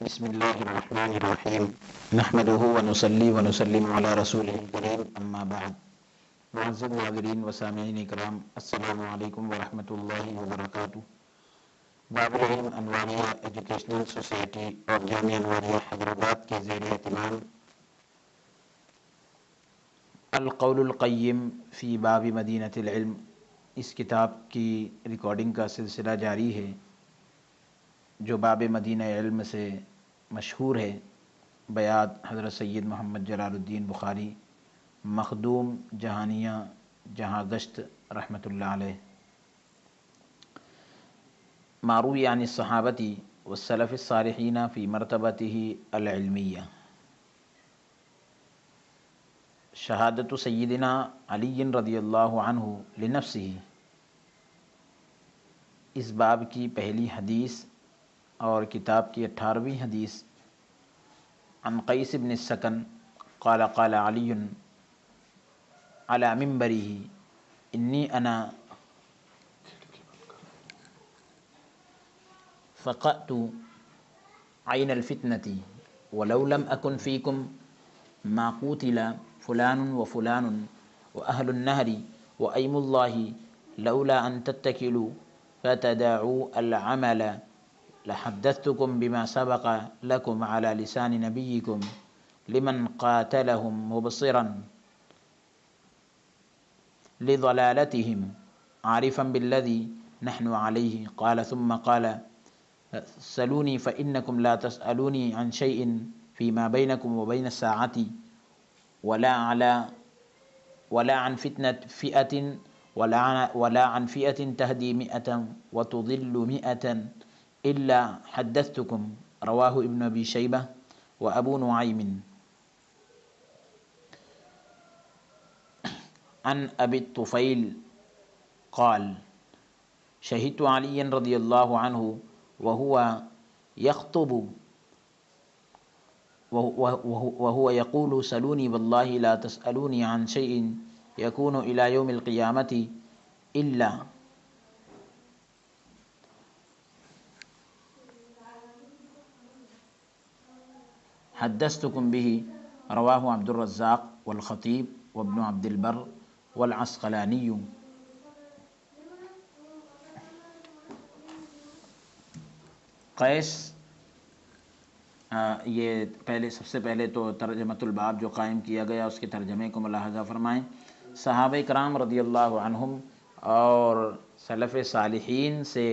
بسم اللہ الرحمن الرحیم نحمده ونصلی ونسلم علی رسولہ الکریم اما بعد۔ معزز ناظرین و سامعین کرام، السلام علیکم ورحمۃ اللہ وبرکاتہ۔ باب العلم انواریہ ایجوکیشنل سوسائٹی اور جامعہ انواریہ حیدرآباد کے زیر اہتمام القول القیم فی باب مدینۃ العلم، اس کتاب کی ریکارڈنگ کا سلسلہ جاری ہے جو باب مدینہ علم سے مشہور ہے۔ بیات حضرت سید محمد جلال الدین بخاری، مخدوم جہانیہ جہاں گشت رحمۃ اللہ علیہ۔ ماروی عن الصحابتی والسلف الصالحین فی مرتبتہ العلمیہ، شہادت سیدنا علی رضی اللہ عنہ لنفسہ، اس باب کی پہلی حدیث اور کتاب کی 18ویں حدیث۔ عن قیس بن السکن قال قال علی علی منبرہ انی انا فقأت عین الفتنة ولو لم اکن فیکم ما قوتل فلان وفلان واہل النہر وأیم اللہ لولا ان تتکلوا فتدعوا العمل لحدثتكم بما سبق لكم على لسان نبيكم لمن قاتلهم مبصرا لضلالتهم عارفا بالذي نحن عليه، قال ثم قال سلوني فإنكم لا تسألوني عن شيء فيما بينكم وبين الساعة ولا عن فتنة فئة ولا عن فئة تهدي 100 وتضل 100 إلا حدثتكم، رواہ ابن ابی شیبہ و ابو نعیم۔ عن ابی الطفیل قال شہدت علی رضی اللہ عنہ وهو يخطب وهو يقول سلوني والله لا تسألوني عن شيء يكون إلى يوم القيامة إلا حدثتكم به، رواہ عبد الرزاق والخطیب وابن عبد البر والعسقلانی۔ قیس، یہ سب سے پہلے تو ترجمۃ الباب جو قائم کیا گیا اس کے ترجمے کو ملاحظہ فرمائیں۔ صحابہ کرام رضی اللہ عنہم اور سلف صالحین سے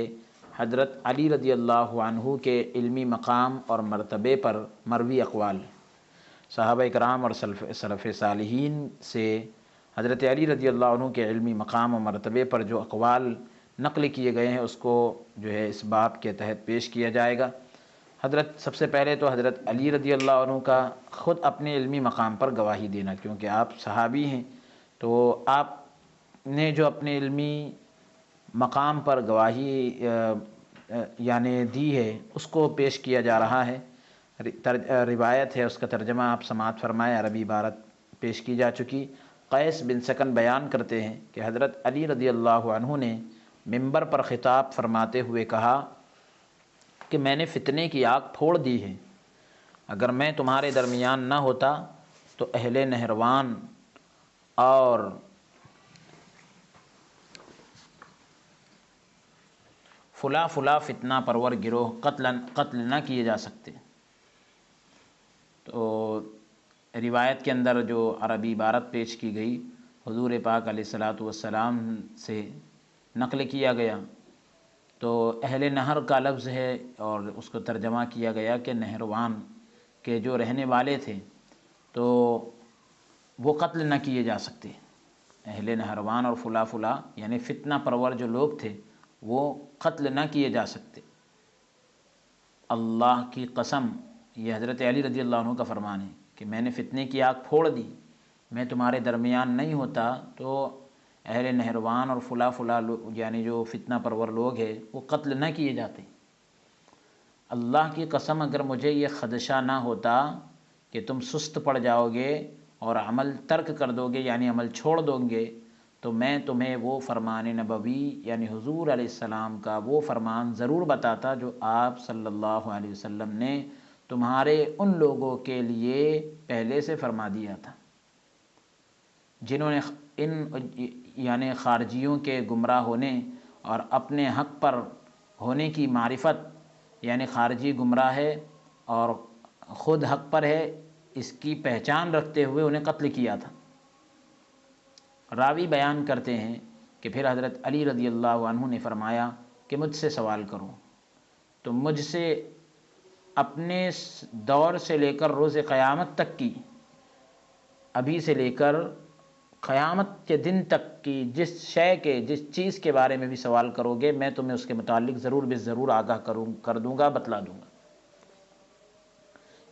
حضرت علی رضی اللہ عنہ کے علمی مقام اور مرتبے پر مروی اقوال۔ صحابہ کرام اور سلف صالحین سے حضرت علی رضی اللہ عنہ کے علمی مقام و مرتبے پر جو اقوال نقل کیے گئے ہیں اس کو جو ہے اس باب کے تحت پیش کیا جائے گا۔ سب سے پہلے تو حضرت علی رضی اللہ عنہ کا خود اپنے علمی مقام پر گواہی دینا، کیونکہ آپ صحابی ہیں تو آپ نے جو اپنے علمی مقام پر گواہی یعنی دی ہے اس کو پیش کیا جا رہا ہے۔ روایت ہے، اس کا ترجمہ آپ سماعت فرمائے، عربی عبارت پیش کی جا چکی۔ قیس بن سکن بیان کرتے ہیں کہ حضرت علی رضی اللہ عنہ نے منبر پر خطاب فرماتے ہوئے کہا کہ میں نے فتنے کی آگ پھوڑ دی ہے، اگر میں تمہارے درمیان نہ ہوتا تو اہل نہروان اور فلاں فلاں فتنہ پرور گروہ قتل نہ کیے جا سکتے۔ تو روایت کے اندر جو عربی عبارت پیش کی گئی حضور پاک علیہ الصلاۃ والسلام سے نقل کیا گیا تو اہل نہر کا لفظ ہے اور اس کو ترجمہ کیا گیا کہ نہروان کے جو رہنے والے تھے تو وہ قتل نہ کیے جا سکتے۔ اہل نہروان اور فلاں فلاں یعنی فتنہ پرور جو لوگ تھے وہ قتل نہ کیے جا سکتے۔ اللہ کی قسم، یہ حضرت علی رضی اللہ عنہ کا فرمان ہے کہ میں نے فتنے کی آگ پھوڑ دی، میں تمہارے درمیان نہیں ہوتا تو اہل نہروان اور فلاں فلاں یعنی جو فتنہ پرور لوگ ہیں وہ قتل نہ کیے جاتے۔ اللہ کی قسم اگر مجھے یہ خدشہ نہ ہوتا کہ تم سست پڑ جاؤ گے اور عمل ترک کر دو گے یعنی عمل چھوڑ دو گے تو میں تمہیں وہ فرمان نبوی یعنی حضور علیہ السلام کا وہ فرمان ضرور بتاتا جو آپ صلی اللہ علیہ وسلم نے تمہارے ان لوگوں کے لیے پہلے سے فرما دیا تھا جنہوں نے یعنی خارجیوں کے گمراہ ہونے اور اپنے حق پر ہونے کی معرفت، یعنی خارجی گمراہ ہے اور خود حق پر ہے، اس کی پہچان رکھتے ہوئے انہیں قتل کیا تھا۔ راوی بیان کرتے ہیں کہ پھر حضرت علی رضی اللہ عنہ نے فرمایا کہ مجھ سے سوال کرو، تو مجھ سے اپنے دور سے لے کر روز قیامت تک کی، ابھی سے لے کر قیامت کے دن تک کی جس چیز کے بارے میں بھی سوال کرو گے، میں تمہیں اس کے متعلق ضرور آگاہ کر دوں گا، بتلا دوں گا۔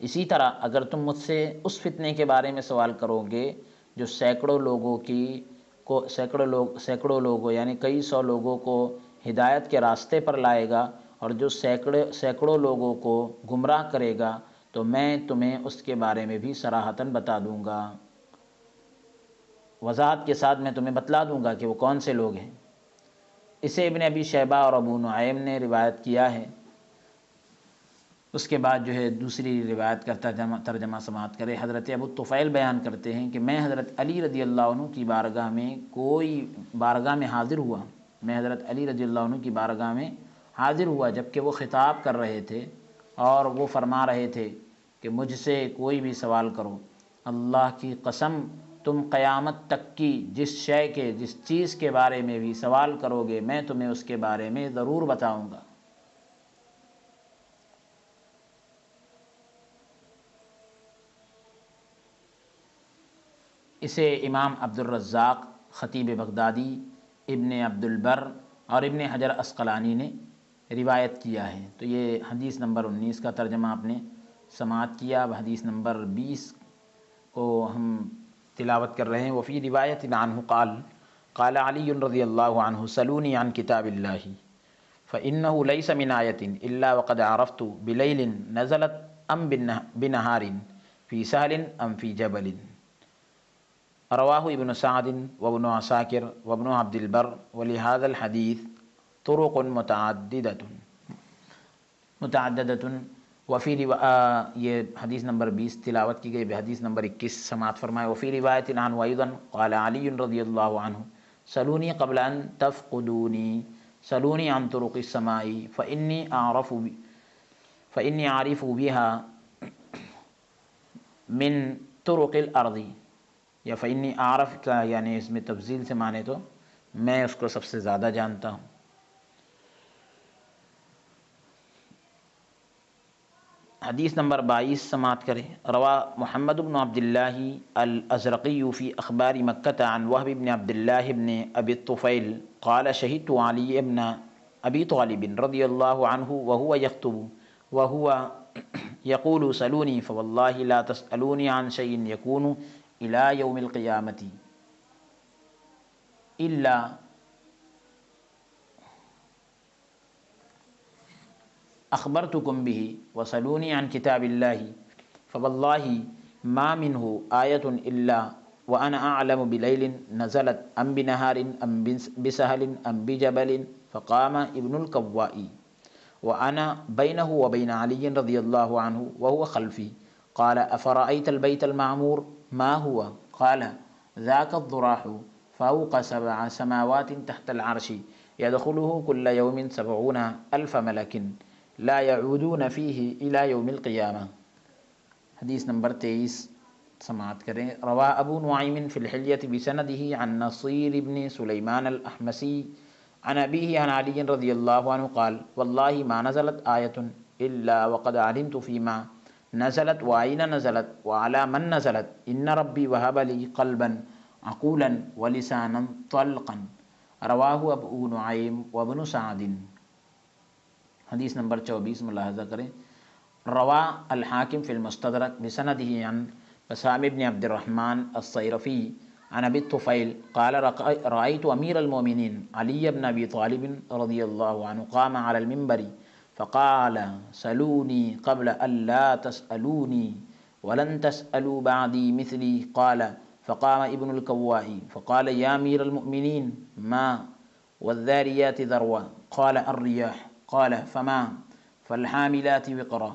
اسی طرح اگر تم مجھ سے اس فتنے کے بارے میں سوال کرو گے جو سینکڑوں لوگوں یعنی کئی سو لوگوں کو ہدایت کے راستے پر لائے گا اور جو سینکڑوں لوگوں کو گمراہ کرے گا، تو میں تمہیں اس کے بارے میں بھی صراحتاً بتا دوں گا، وضاحت کے ساتھ میں تمہیں بتلا دوں گا کہ وہ کون سے لوگ ہیں۔ اسے ابن ابی شیبہ اور ابو نعیم نے روایت کیا ہے۔ اس کے بعد جو ہے دوسری روایت کا ترجمہ سماعت کرے۔ حضرت ابو طفیل بیان کرتے ہیں کہ میں حضرت علی رضی اللہ عنہ کی بارگاہ میں حاضر ہوا، میں حضرت علی رضی اللہ عنہ کی بارگاہ میں حاضر ہوا جبکہ وہ خطاب کر رہے تھے اور وہ فرما رہے تھے کہ مجھ سے کوئی بھی سوال کرو، اللہ کی قسم تم قیامت تک کی جس چیز کے بارے میں بھی سوال کرو گے، میں تمہیں اس کے بارے میں ضرور بتاؤں گا۔ اسے امام عبد الرزاق، خطیب بغدادی، ابن عبد البر اور ابن حجر عسقلانی نے روایت کیا ہے۔ تو یہ حدیث نمبر 19 کا ترجمہ آپ نے سماعت کیا۔ اب حدیث نمبر 20 کو ہم تلاوت کر رہے ہیں۔ وفی روایت عنہ قال علی رضی اللہ عنہ سلونی عن کتاب اللہ فإنه ليس من آیة الا وقد عرفت بلیل نزلت ام بنہار فی سہل ام فی جبل۔ رواہ ابن سعد وابن عساکر وابن عبد البر ولہذا الحدیث طرق متعددۃ۔ یہ حدیث نمبر 20 تلاوت کی گئی۔ حدیث نمبر 21 سماعت فرمائے۔ وفی روایت عنہ ایضا قال علی رضی اللہ عنہ سلونی قبل ان تفقدونی سلونی عن طرق السماء فإنی أعرف بها من طرق الارض، یا فإنی أعرف کا یعنی اس میں تفضیل سے مانے تو میں اس کو سب سے زیادہ جانتا ہوں۔ حدیث نمبر 22 سماعت کریں۔ روا محمد بن عبد اللہ الازرقی فی اخبار مکہ عن وہب بن عبد اللہ بن ابی الطفیل قال شہدت علی بن ابی طالب رضی اللہ عنہ وهو یخطب وهو یقول سلونی فواللہ لا تسألونی عن شیء یکون الى یوم القیامة الا اخبرتکم به وسلونی عن کتاب اللہ فواللہ ما منہ آیۃ الا وانا اعلم بلیل نزلت ام بنہار ام بسہل ام بجبل فقام ابن الکواء وانا بینہ وبین علی رضی اللہ عنہ وهو خلفی قال افرأیت البیت المعمور ما هو قال ذاک الضراح فوق 7 سماوات تحت العرش يدخله كل يوم 70,000 ملك لا يعودون فيه الى يوم القیامہ۔ حدیث نمبر 23 سماعت کریں۔ روا ابو نعیم فی الحلیۃ بسندہ عن نصیر بن سلیمان الاحمسی عن ابیہ عن علی رضی اللہ عنہ قال واللہ ما نزلت آیۃ الا وقد علمت فیما نزلت وأين نزلت وعلى من نزلت ان ربی وهب لي قلبا عقولا ولسانا طلقا۔ رواہ ابو نعیم وابن سعد۔ حدیث نمبر 24 ملاحظہ کریں۔ روا الحاکم فی المستدرک بسندہ عن بسام بن عبد الرحمن الصیرفی عن ابی الطفیل قال رأیت امیر المؤمنین علی بن ابی طالب رضی اللہ عنہ قام علی المنبر فقال سلونی قبل ان لا تسألونی ولن تسألوا بعدی مثلی قال فقام ابن الکواء فقال یا امیر المؤمنین ما والذاریات ذروا قال الریاح قال فما فالحاملات وقرا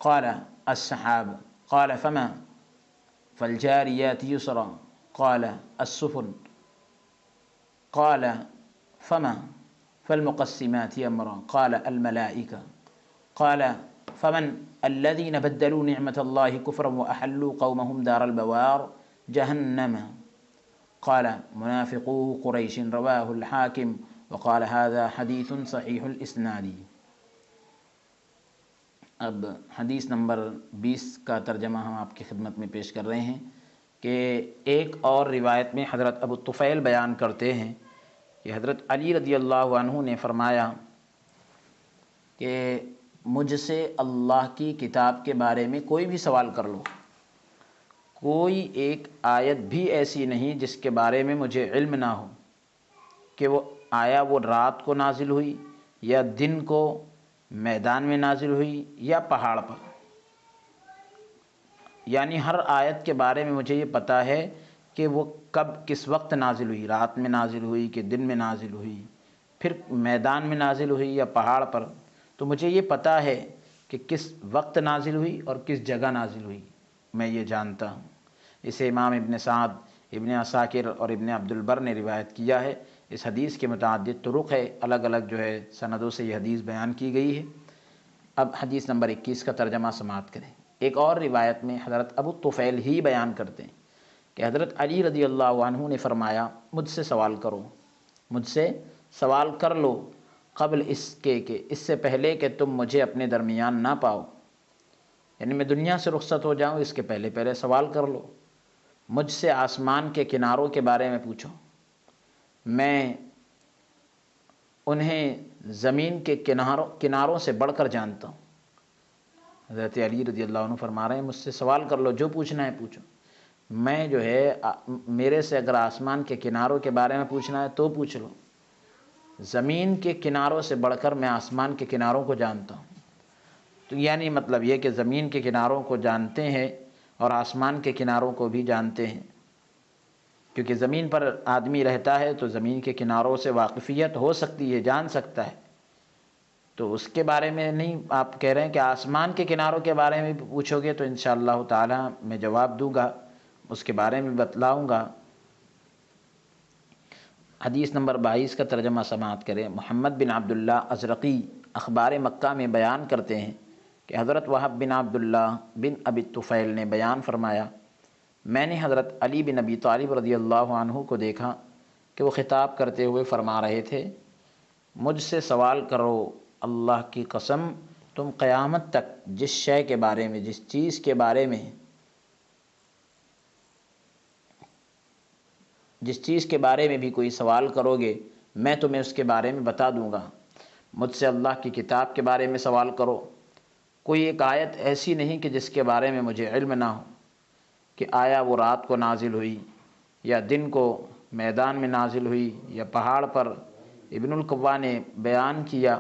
قال السحاب قال فما فالجاريات يسرا قال السفن قال فما فالمقسمات أمرا قال الملائكة قال فمن الذين بدلوا نعمة الله كفرا وأحلوا قومهم دار البوار جهنم قال منافقو قریش رواہ الحاکم وقال هذا حدیث صحیح الاسناد۔ اب حدیث نمبر 20 کا ترجمہ ہم آپ کی خدمت میں پیش کر رہے ہیں کہ ایک اور روایت میں حضرت ابو طفیل بیان کرتے ہیں کہ حضرت علی رضی اللہ عنہ نے فرمایا کہ مجھ سے اللہ کی کتاب کے بارے میں کوئی بھی سوال کر لو، کوئی ایک آیت بھی ایسی نہیں جس کے بارے میں مجھے علم نہ ہو کہ وہ رات کو نازل ہوئی یا دن کو میدان میں نازل ہوئی یا پہاڑ پر، یعنی ہر آیت کے بارے میں مجھے یہ پتہ ہے کہ وہ کب کس وقت نازل ہوئی، رات میں نازل ہوئی کہ دن میں نازل ہوئی، پھر میدان میں نازل ہوئی یا پہاڑ پر، تو مجھے یہ پتہ ہے کہ کس وقت نازل ہوئی اور کس جگہ نازل ہوئی، میں یہ جانتا ہوں۔ اسے امام ابن سعد، ابن عساکر اور ابن عبد البر نے روایت کیا ہے۔ اس حدیث کے متعدد طرق ہے، الگ الگ جو ہے سندوں سے یہ حدیث بیان کی گئی ہے۔ اب حدیث نمبر 21 کا ترجمہ سماعت کریں۔ ایک اور روایت میں حضرت ابو طفیل ہی بیان کرتے ہیں کہ حضرت علی رضی اللہ عنہ نے فرمایا مجھ سے سوال کرو، مجھ سے سوال کر لو قبل اس کے کہ اس سے پہلے کہ تم مجھے اپنے درمیان نہ پاؤ، یعنی میں دنیا سے رخصت ہو جاؤں اس کے پہلے سوال کر لو۔ مجھ سے آسمان کے کناروں کے بارے میں پوچھو، میں انہیں زمین کے کناروں سے بڑھ کر جانتا ہوں۔ حضرت علی رضی اللہ عنہ فرما رہے ہیں مجھ سے سوال کر لو، جو پوچھنا ہے پوچھو، میں جو ہے میرے سے اگر آسمان کے کناروں کے بارے میں پوچھنا ہے تو پوچھ لو، زمین کے کناروں سے بڑھ کر میں آسمان کے کناروں کو جانتا ہوں۔ تو یعنی مطلب یہ کہ زمین کے کناروں کو جانتے ہیں اور آسمان کے کناروں کو بھی جانتے ہیں، کیونکہ زمین پر آدمی رہتا ہے تو زمین کے کناروں سے واقفیت ہو سکتی ہے، جان سکتا ہے، تو اس کے بارے میں نہیں آپ کہہ رہے ہیں کہ آسمان کے کناروں کے بارے میں پوچھو گے تو انشاءاللہ تعالی میں جواب دوں گا، اس کے بارے میں بتلاؤں گا۔ حدیث نمبر 22 کا ترجمہ سماعت کریں۔ محمد بن عبداللہ ازرقی اخبار مکہ میں بیان کرتے ہیں کہ حضرت وہب بن عبداللہ بن ابی طفیل نے بیان فرمایا میں نے حضرت علی بن ابی طالب رضی اللہ عنہ کو دیکھا کہ وہ خطاب کرتے ہوئے فرما رہے تھے مجھ سے سوال کرو، اللہ کی قسم تم قیامت تک جس شے کے بارے میں، جس چیز کے بارے میں، جس چیز کے بارے میں بھی کوئی سوال کرو گے میں تمہیں اس کے بارے میں بتا دوں گا۔ مجھ سے اللہ کی کتاب کے بارے میں سوال کرو، کوئی ایک آیت ایسی نہیں کہ جس کے بارے میں مجھے علم نہ ہو کہ آیا وہ رات کو نازل ہوئی یا دن کو میدان میں نازل ہوئی یا پہاڑ پر۔ ابن القوا نے بیان کیا،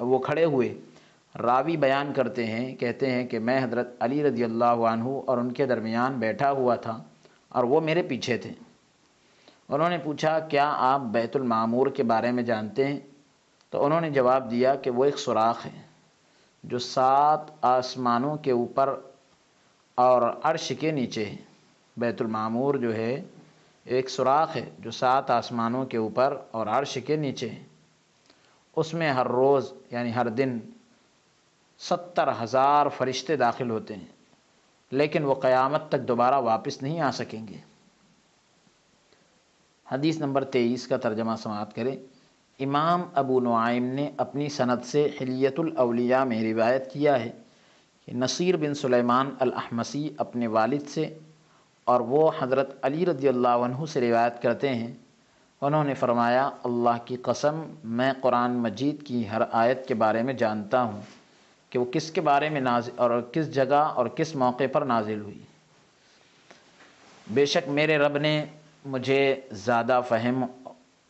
وہ کھڑے ہوئے، راوی بیان کرتے ہیں، کہتے ہیں کہ میں حضرت علی رضی اللہ عنہ اور ان کے درمیان بیٹھا ہوا تھا اور وہ میرے پیچھے تھے۔ انہوں نے پوچھا کیا آپ بیت المعمور کے بارے میں جانتے ہیں؟ تو انہوں نے جواب دیا کہ وہ ایک سوراخ ہے جو 7 آسمانوں کے اوپر اور عرش کے نیچے ہے۔ بیت المعمور جو ہے ایک سوراخ ہے جو 7 آسمانوں کے اوپر اور عرش کے نیچے ہے۔ اس میں ہر روز یعنی ہر دن 70,000 فرشتے داخل ہوتے ہیں، لیکن وہ قیامت تک دوبارہ واپس نہیں آ سکیں گے۔ حدیث نمبر 23 کا ترجمہ سماعت کریں۔ امام ابو نعیم نے اپنی سند سے حلیۃ الاولیاء میں روایت کیا ہے کہ نصیر بن سلیمان الاحمسی اپنے والد سے اور وہ حضرت علی رضی اللہ عنہ سے روایت کرتے ہیں، انہوں نے فرمایا اللہ کی قسم میں قرآن مجید کی ہر آیت کے بارے میں جانتا ہوں کہ وہ کس کے بارے میں نازل اور کس جگہ اور کس موقع پر نازل ہوئی۔ بے شک میرے رب نے مجھے زیادہ فہم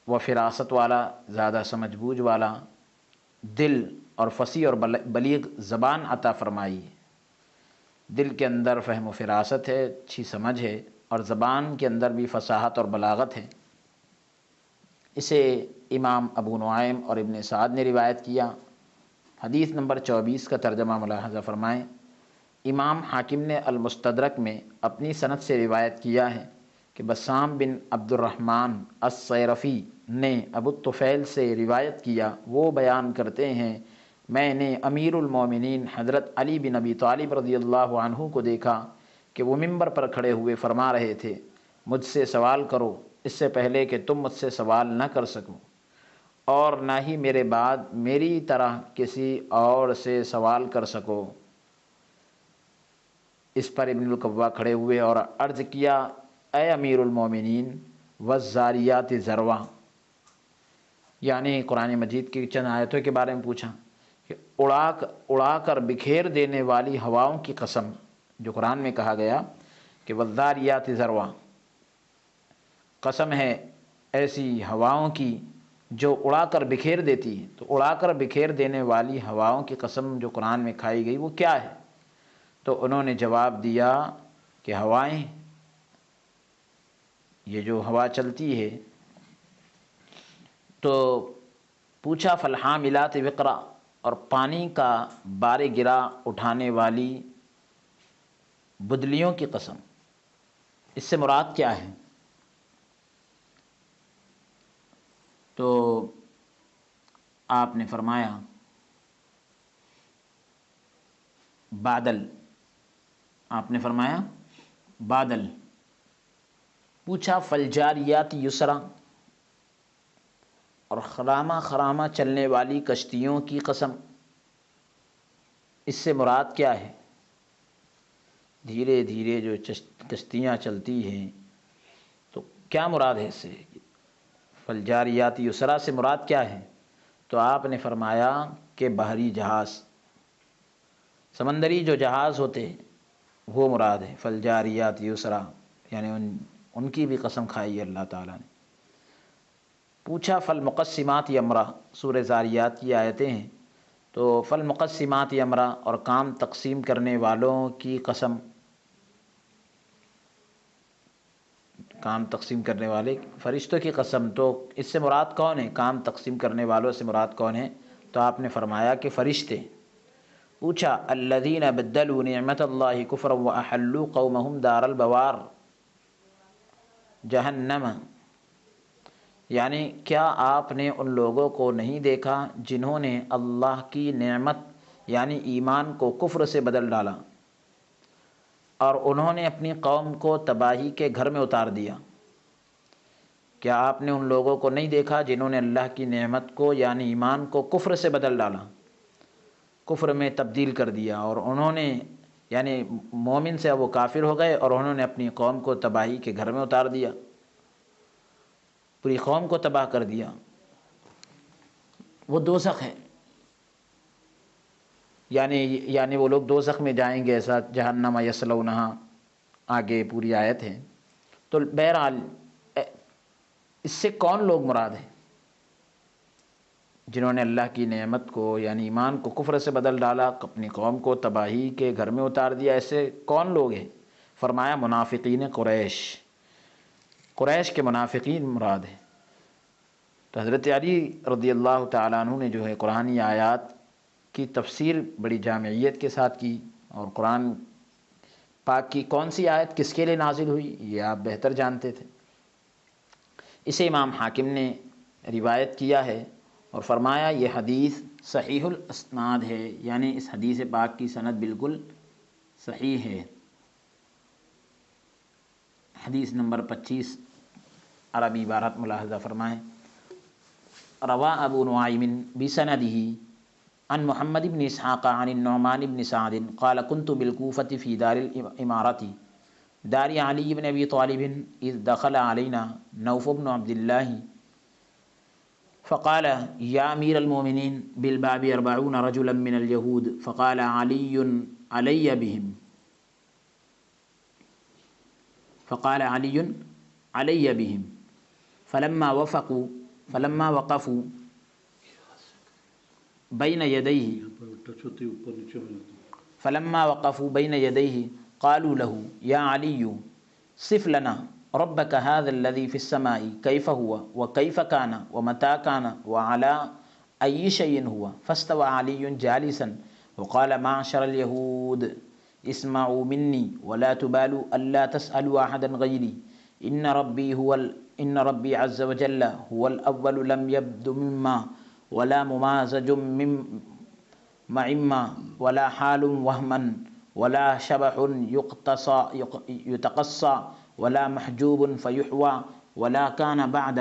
و فراست والا، زیادہ سمجھ بوجھ والا دل اور فصیح اور بلیغ زبان عطا فرمائی ہے۔ دل کے اندر فہم و فراست ہے، اچھی سمجھ ہے، اور زبان کے اندر بھی فصاحت اور بلاغت ہے۔ اسے امام ابو نعیم اور ابن سعد نے روایت کیا۔ حدیث نمبر 24 کا ترجمہ ملاحظہ فرمائیں۔ امام حاکم نے المستدرک میں اپنی سند سے روایت کیا ہے کہ بسام بن عبد الرحمن الصیرفی نے ابو الطفیل سے روایت کیا، وہ بیان کرتے ہیں میں نے امیر المومنین حضرت علی بن ابی طالب رضی اللہ عنہ کو دیکھا کہ وہ ممبر پر کھڑے ہوئے فرما رہے تھے مجھ سے سوال کرو اس سے پہلے کہ تم مجھ سے سوال نہ کر سکو، اور نہ ہی میرے بعد میری طرح کسی اور سے سوال کر سکو۔ اس پر ابن القوا کھڑے ہوئے اور عرض کیا اے امیر المومنین والزاریات ذروا، یعنی قرآن مجید کی چند آیتوں کے بارے میں پوچھا کہ اڑا کر بکھیر دینے والی ہواؤں کی قسم، جو قرآن میں کہا گیا کہ والذاریات ذروا، قسم ہے ایسی ہواؤں کی جو اڑا کر بکھیر دیتی ہے، تو اڑا کر بکھیر دینے والی ہواؤں کی قسم جو قرآن میں کھائی گئی وہ کیا ہے؟ تو انہوں نے جواب دیا کہ ہوائیں، یہ جو ہوا چلتی ہے۔ تو پوچھا فالحاملات وقرا، اور پانی کا بارے گرا اٹھانے والی بدلیوں کی قسم، اس سے مراد کیا ہے؟ تو آپ نے فرمایا بادل، آپ نے فرمایا بادل۔ پوچھا فالجاریات یسرا، اور خرامہ خرامہ چلنے والی کشتیوں کی قسم، اس سے مراد کیا ہے؟ دھیرے دھیرے جو کشتیاں چلتی ہیں تو کیا مراد ہے اس سے؟ فالجاریات یسرا سے مراد کیا ہے؟ تو آپ نے فرمایا کہ بحری جہاز، سمندری جو جہاز ہوتے ہیں وہ مراد ہے فالجاریات یسرا، یعنی ان کی بھی قسم کھائی ہے اللہ تعالیٰ نے۔ پوچھا فالمقسمات امرا، سورہ زاریات کی آیتیں ہیں، تو فالمقسمات امرا، اور کام تقسیم کرنے والوں کی قسم، کام تقسیم کرنے والے فرشتوں کی قسم، تو اس سے مراد کون ہے؟ کام تقسیم کرنے والوں سے مراد کون ہے؟ تو آپ نے فرمایا کہ فرشتے۔ پوچھا الذین بدلوا نعمت اللہ کفرا واحلوا قومہم دار البوار جہنم، یعنی کیا آپ نے ان لوگوں کو نہیں دیکھا جنہوں نے اللہ کی نعمت یعنی ایمان کو کفر سے بدل ڈالا اور انہوں نے اپنی قوم کو تباہی کے گھر میں اتار دیا؟ کیا آپ نے ان لوگوں کو نہیں دیکھا جنہوں نے اللہ کی نعمت کو یعنی ایمان کو کفر سے بدل ڈالا، کفر میں تبدیل کر دیا، اور انہوں نے یعنی مومن سے وہ کافر ہو گئے اور انہوں نے اپنی قوم کو تباہی کے گھر میں اتار دیا، پوری قوم کو تباہ کر دیا، وہ دوزخ ہے۔ یعنی وہ لوگ دوزخ میں جائیں گے، ایسا جہنم یصلونہا، آگے پوری آیت ہے۔ تو بہرحال اس سے کون لوگ مراد ہیں؟ جنہوں نے اللہ کی نعمت کو یعنی ایمان کو کفر سے بدل ڈالا، اپنی قوم کو تباہی کے گھر میں اتار دیا، ایسے کون لوگ ہیں؟ فرمایا منافقین قریش، قریش کے منافقین مراد ہیں۔ تو حضرت علی رضی اللہ تعالیٰ عنہ نے جو ہے قرآنی آیات کی تفسیر بڑی جامعیت کے ساتھ کی، اور قرآن پاک کی کون سی آیت کس کے لیے نازل ہوئی یہ آپ بہتر جانتے تھے۔ اسے امام حاکم نے روایت کیا ہے اور فرمایا یہ حدیث صحیح الاسناد ہے، یعنی اس حدیث پاک کی سند بالکل صحیح ہے۔ حدیث نمبر 25، عربی عبارت ملاحظہ فرمائیں۔ روا ابو نعیم بسندہ عن محمد بن اسحاق عن النعمان بن سعد قال كنت بالكوفة في دار الإمارة دار علي بن أبي طالب إذ دخل علينا نوف بن عبد الله فقال يا أمير المؤمنين بالباب 40 رجلا من اليهود فقال علي علي بهم فلما وقفوا بين يديه قالوا له يا علي صف لنا ربك هذا الذي في السماء كيف هو وكيف كان ومتى كان وعلى أي شيء هو، فاستوى علي جالسا وقال معشر اليهود اسمعوا مني ولا تبالوا ألا تسألوا أحدا غيري إن ربي عز وجل هو الأول لم يبد مما ولا ممازج من معما ولا حال وهما ولا شبح يتقصى ولا محجوب فيحوى ولا كان بعد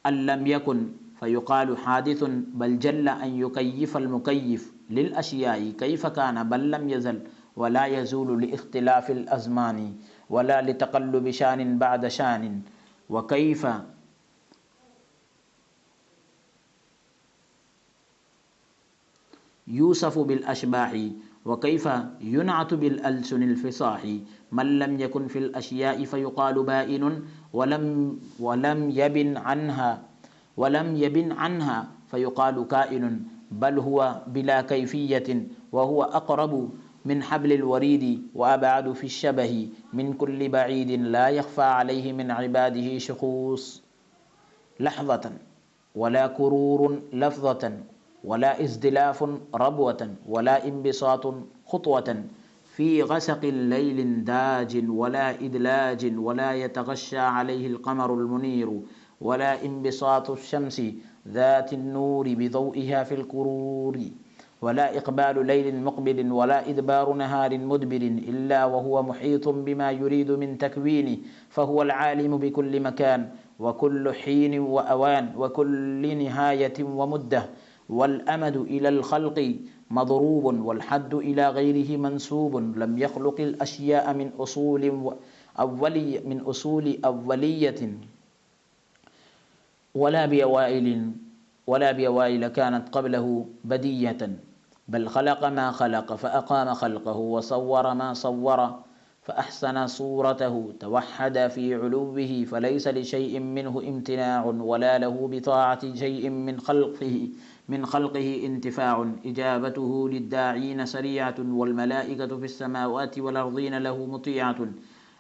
أن لم يكن فيقال حادث بل جل أن يكيف المكيف للأشياء كيف كان بل لم يزل ولا يزول لاختلاف الأزمان ولا لتقلب شان بعد شان وكيف يوصف بالأشباح وكيف ينعت بالألسن الفصاح من لم يكن في الأشياء فيقال بائن ولم يبن عنها فيقال كائن بل هو بلا كيفية وهو أقرب من حبل الوريد وأبعد في الشبه من كل بعيد لا يخفى عليه من عباده شخوص لحظة ولا كرور لفظة ولا ازدلاف ربوة ولا انبساط خطوة في غسق الليل داج ولا إدلاج ولا يتغشى عليه القمر المنير ولا انبساط الشمس ذات النور بضوئها في الكرور ولا إقبال ليل مقبل ولا إدبار نهار مدبر إلا وهو محيط بما يريد من تكوينه فهو العالم بكل مكان وكل حين وأوان وكل نهاية ومدة والأمد إلى الخلق مضروب والحد إلى غيره منسوب لم يخلق الأشياء من أصول أولية ولا بأوائل كانت قبله بدية بل خلق ما خلق فأقام خلقه وصور ما صور فأحسن صورته توحد في علوه فليس لشيء منه امتناع ولا له بطاعة شيء من خلقه انتفاع إجابته للداعين سريعة والملائكة في السماوات والأرضين له مطيعة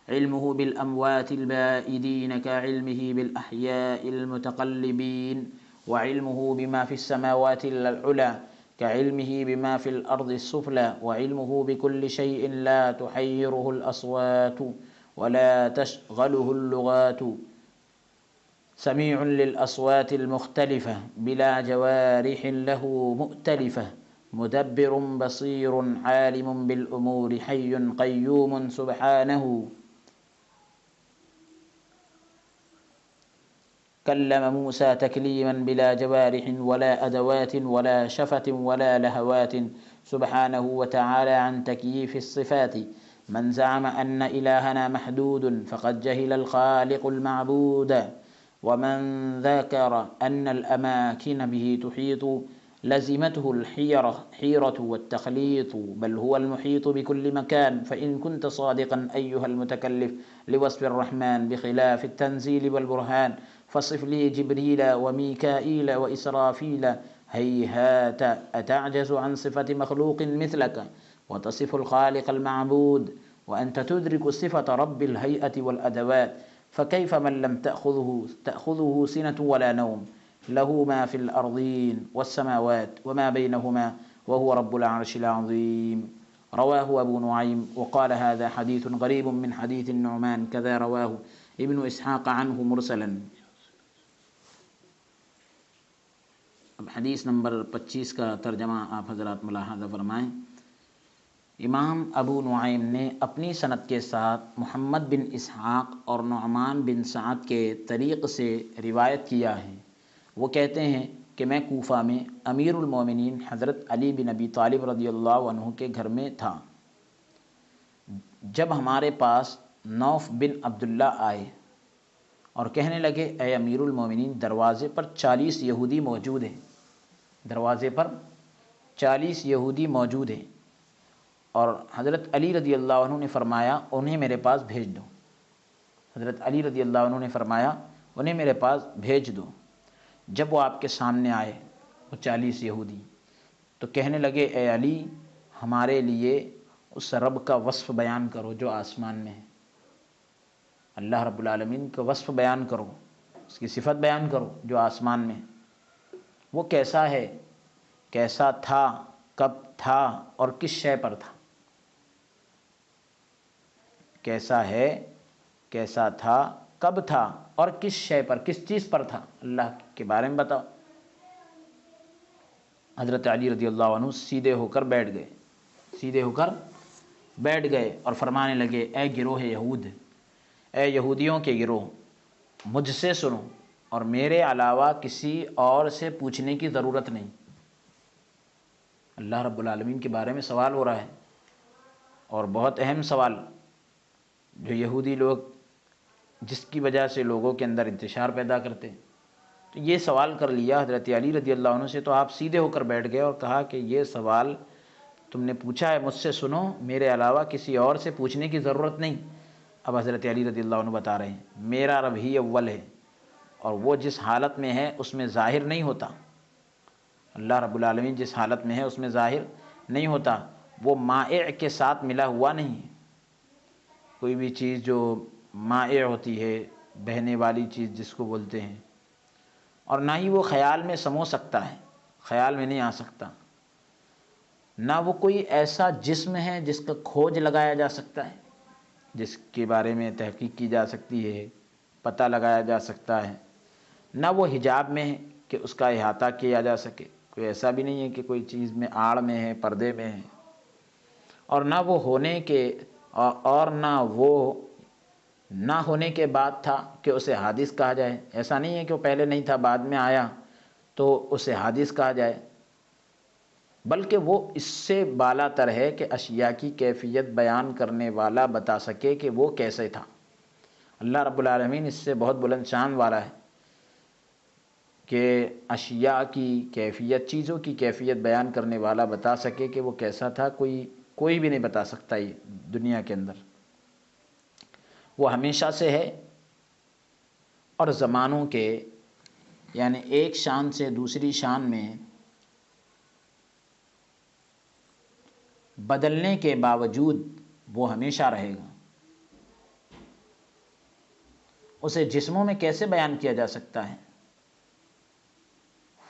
علمه بالأموات البائدين كعلمه بالأحياء المتقلبين وعلمه بما في السماوات العلى كعلمه بما في الأرض السفلى وعلمه بكل شيء لا تحيره الأصوات ولا تشغله اللغات سميع للأصوات المختلفة بلا جوارح له مؤتلفة مدبر بصير عالم بالأمور حي قيوم سبحانه كلم موسى تكليما بلا جوارح ولا أدوات ولا شفة ولا لهوات سبحانه وتعالى عن تكييف الصفات من زعم أن إلهنا محدود فقد جهل الخالق المعبود ومن ذكر أن الأماكن به تحيط لزمته الحيرة والتخليط بل هو المحيط بكل مكان فإن كنت صادقا أيها المتكلف لوصف الرحمن بخلاف التنزيل والبرهان فصف لي جبريل وميكائيل وإسرافيل هيهات أتعجز عن صفة مخلوق مثلك وتصف الخالق المعبود وأنت تدرك صفة رب الهيئة والأدوات فكيف من لم تأخذه سنة ولا نوم له ما في الأرضين والسماوات وما بينهما وهو رب العرش العظيم رواه أبو نعيم وقال هذا حديث غريب من حديث النعمان كذا رواه ابن إسحاق عنه مرسلا. اب حدیث نمبر 25 کا ترجمہ آپ حضرات ملاحظہ فرمائیں. امام ابو نعیم نے اپنی سند کے ساتھ محمد بن اسحاق اور نعمان بن سعد کے طریق سے روایت کیا ہے. وہ کہتے ہیں کہ میں کوفہ میں امیر المومنین حضرت علی بن ابی طالب رضی اللہ عنہ کے گھر میں تھا جب ہمارے پاس نوف بن عبداللہ آئے اور کہنے لگے اے امیر المومنین دروازے پر 40 یہودی موجود ہیں. دروازے پر 40 یہودی موجود ہیں اور حضرت علی رضی اللہ عنہ نے فرمایا انہیں میرے پاس بھیج دو. حضرت علی رضی اللہ عنہ نے فرمایا انہیں میرے پاس بھیج دو. جب وہ آپ کے سامنے آئے وہ 40 یہودی تو کہنے لگے اے علی ہمارے لیے اس رب کا وصف بیان کرو جو آسمان میں ہے. اللہ رب العالمین کا وصف بیان کرو, اس کی صفت بیان کرو جو آسمان میں ہے. وہ کیسا ہے, کیسا تھا, کب تھا اور کس شے پر تھا، کیسا ہے، کیسا تھا، کب تھا اور کس شے پر، کس چیز پر تھا، اللہ کے بارے میں بتاؤ۔ حضرت علی رضی اللہ عنہ سیدھے ہو کر بیٹھ گئے، سیدھے ہو کر بیٹھ گئے اور فرمانے لگے، اے گروہ یہود، اے یہودیوں کے گروہ، مجھ سے سنو اور میرے علاوہ کسی اور سے پوچھنے کی ضرورت نہیں۔ اللہ رب العالمین کے بارے میں سوال ہو رہا ہے، اور بہت اہم سوال، جو یہودی لوگ جس کی وجہ سے لوگوں کے اندر انتشار پیدا کرتے، تو یہ سوال کر لیا حضرت علی رضی اللہ عنہ سے، تو آپ سیدھے ہو کر بیٹھ گئے اور کہا کہ یہ سوال تم نے پوچھا ہے، مجھ سے سنو، میرے علاوہ کسی اور سے پوچھنے کی ضرورت نہیں۔ اب حضرت علی رضی اللہ عنہ بتا رہے ہیں، میرا رب ہی اول ہے، اور وہ جس حالت میں ہے اس میں ظاہر نہیں ہوتا۔ اللہ رب العالمین جس حالت میں ہے اس میں ظاہر نہیں ہوتا، وہ مائع کے ساتھ ملا ہوا نہیں ہے۔ کوئی بھی چیز جو مائع ہوتی ہے، بہنے والی چیز جس کو بولتے ہیں، اور نہ ہی وہ خیال میں سمو سکتا ہے، خیال میں نہیں آ سکتا، نہ وہ کوئی ایسا جسم ہے جس کا کھوج لگایا جا سکتا ہے، جس کے بارے میں تحقیق کی جا سکتی ہے، پتہ لگایا جا سکتا ہے، نہ وہ حجاب میں ہے کہ اس کا احاطہ کیا جا سکے، کوئی ایسا بھی نہیں ہے کہ کوئی چیز میں آڑ میں ہے، پردے میں ہے، اور نہ وہ ہونے کے اور نہ وہ نہ ہونے کے بعد تھا کہ اسے حادث کہا جائے۔ ایسا نہیں ہے کہ وہ پہلے نہیں تھا بعد میں آیا تو اسے حادث کہا جائے، بلکہ وہ اس سے بالا تر ہے کہ اشیاء کی کیفیت بیان کرنے والا بتا سکے کہ وہ کیسے تھا۔ اللہ رب العالمین اس سے بہت بلند شان والا ہے کہ اشیاء کی کیفیت، چیزوں کی کیفیت بیان کرنے والا بتا سکے کہ وہ کیسا تھا، کوئی بھی نہیں بتا سکتا یہ دنیا کے اندر۔ وہ ہمیشہ سے ہے، اور زمانوں کے یعنی ایک شان سے دوسری شان میں بدلنے کے باوجود وہ ہمیشہ رہے گا۔ اسے جسموں میں کیسے بیان کیا جا سکتا ہے؟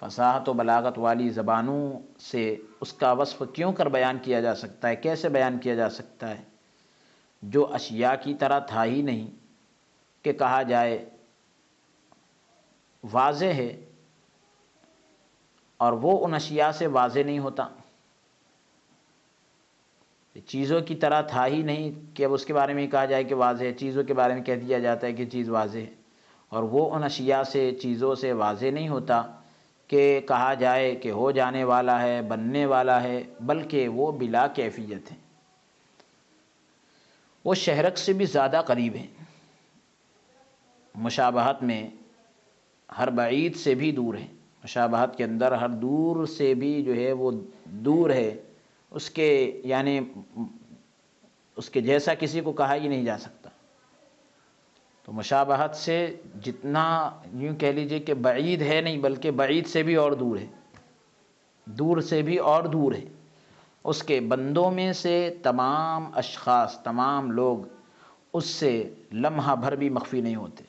فصاحت و بلاغت والی زبانوں سے اس کا وصف کیوں کر بیان کیا جا سکتا ہے، کیسے بیان کیا جا سکتا ہے جو اشیاء کی طرح تھا ہی نہیں کہ کہا جائے واضح ہے، اور وہ ان اشیاء سے واضح نہیں ہوتا۔ چیزوں کی طرح تھا ہی نہیں کہ اب اس کے بارے میں کہا جائے کہ واضح ہے، چیزوں کے بارے میں کہہ دیا جاتا ہے کہ چیز واضح ہے، اور وہ ان اشیاء سے، چیزوں سے واضح نہیں ہوتا کہ کہا جائے کہ ہو جانے والا ہے، بننے والا ہے، بلکہ وہ بلا کیفیت ہے، وہ شہرک سے بھی زیادہ قریب ہے، مشابہت میں ہر بعید سے بھی دور ہے، مشابہت کے اندر ہر دور سے بھی جو ہے وہ دور ہے، اس کے یعنی اس کے جیسا کسی کو کہا ہی نہیں جا سکتا۔ تو مشابہت سے جتنا یوں کہہ لیجئے کہ بعید ہے نہیں، بلکہ بعید سے بھی اور دور ہے، دور سے بھی اور دور ہے۔ اس کے بندوں میں سے تمام اشخاص، تمام لوگ اس سے لمحہ بھر بھی مخفی نہیں ہوتے،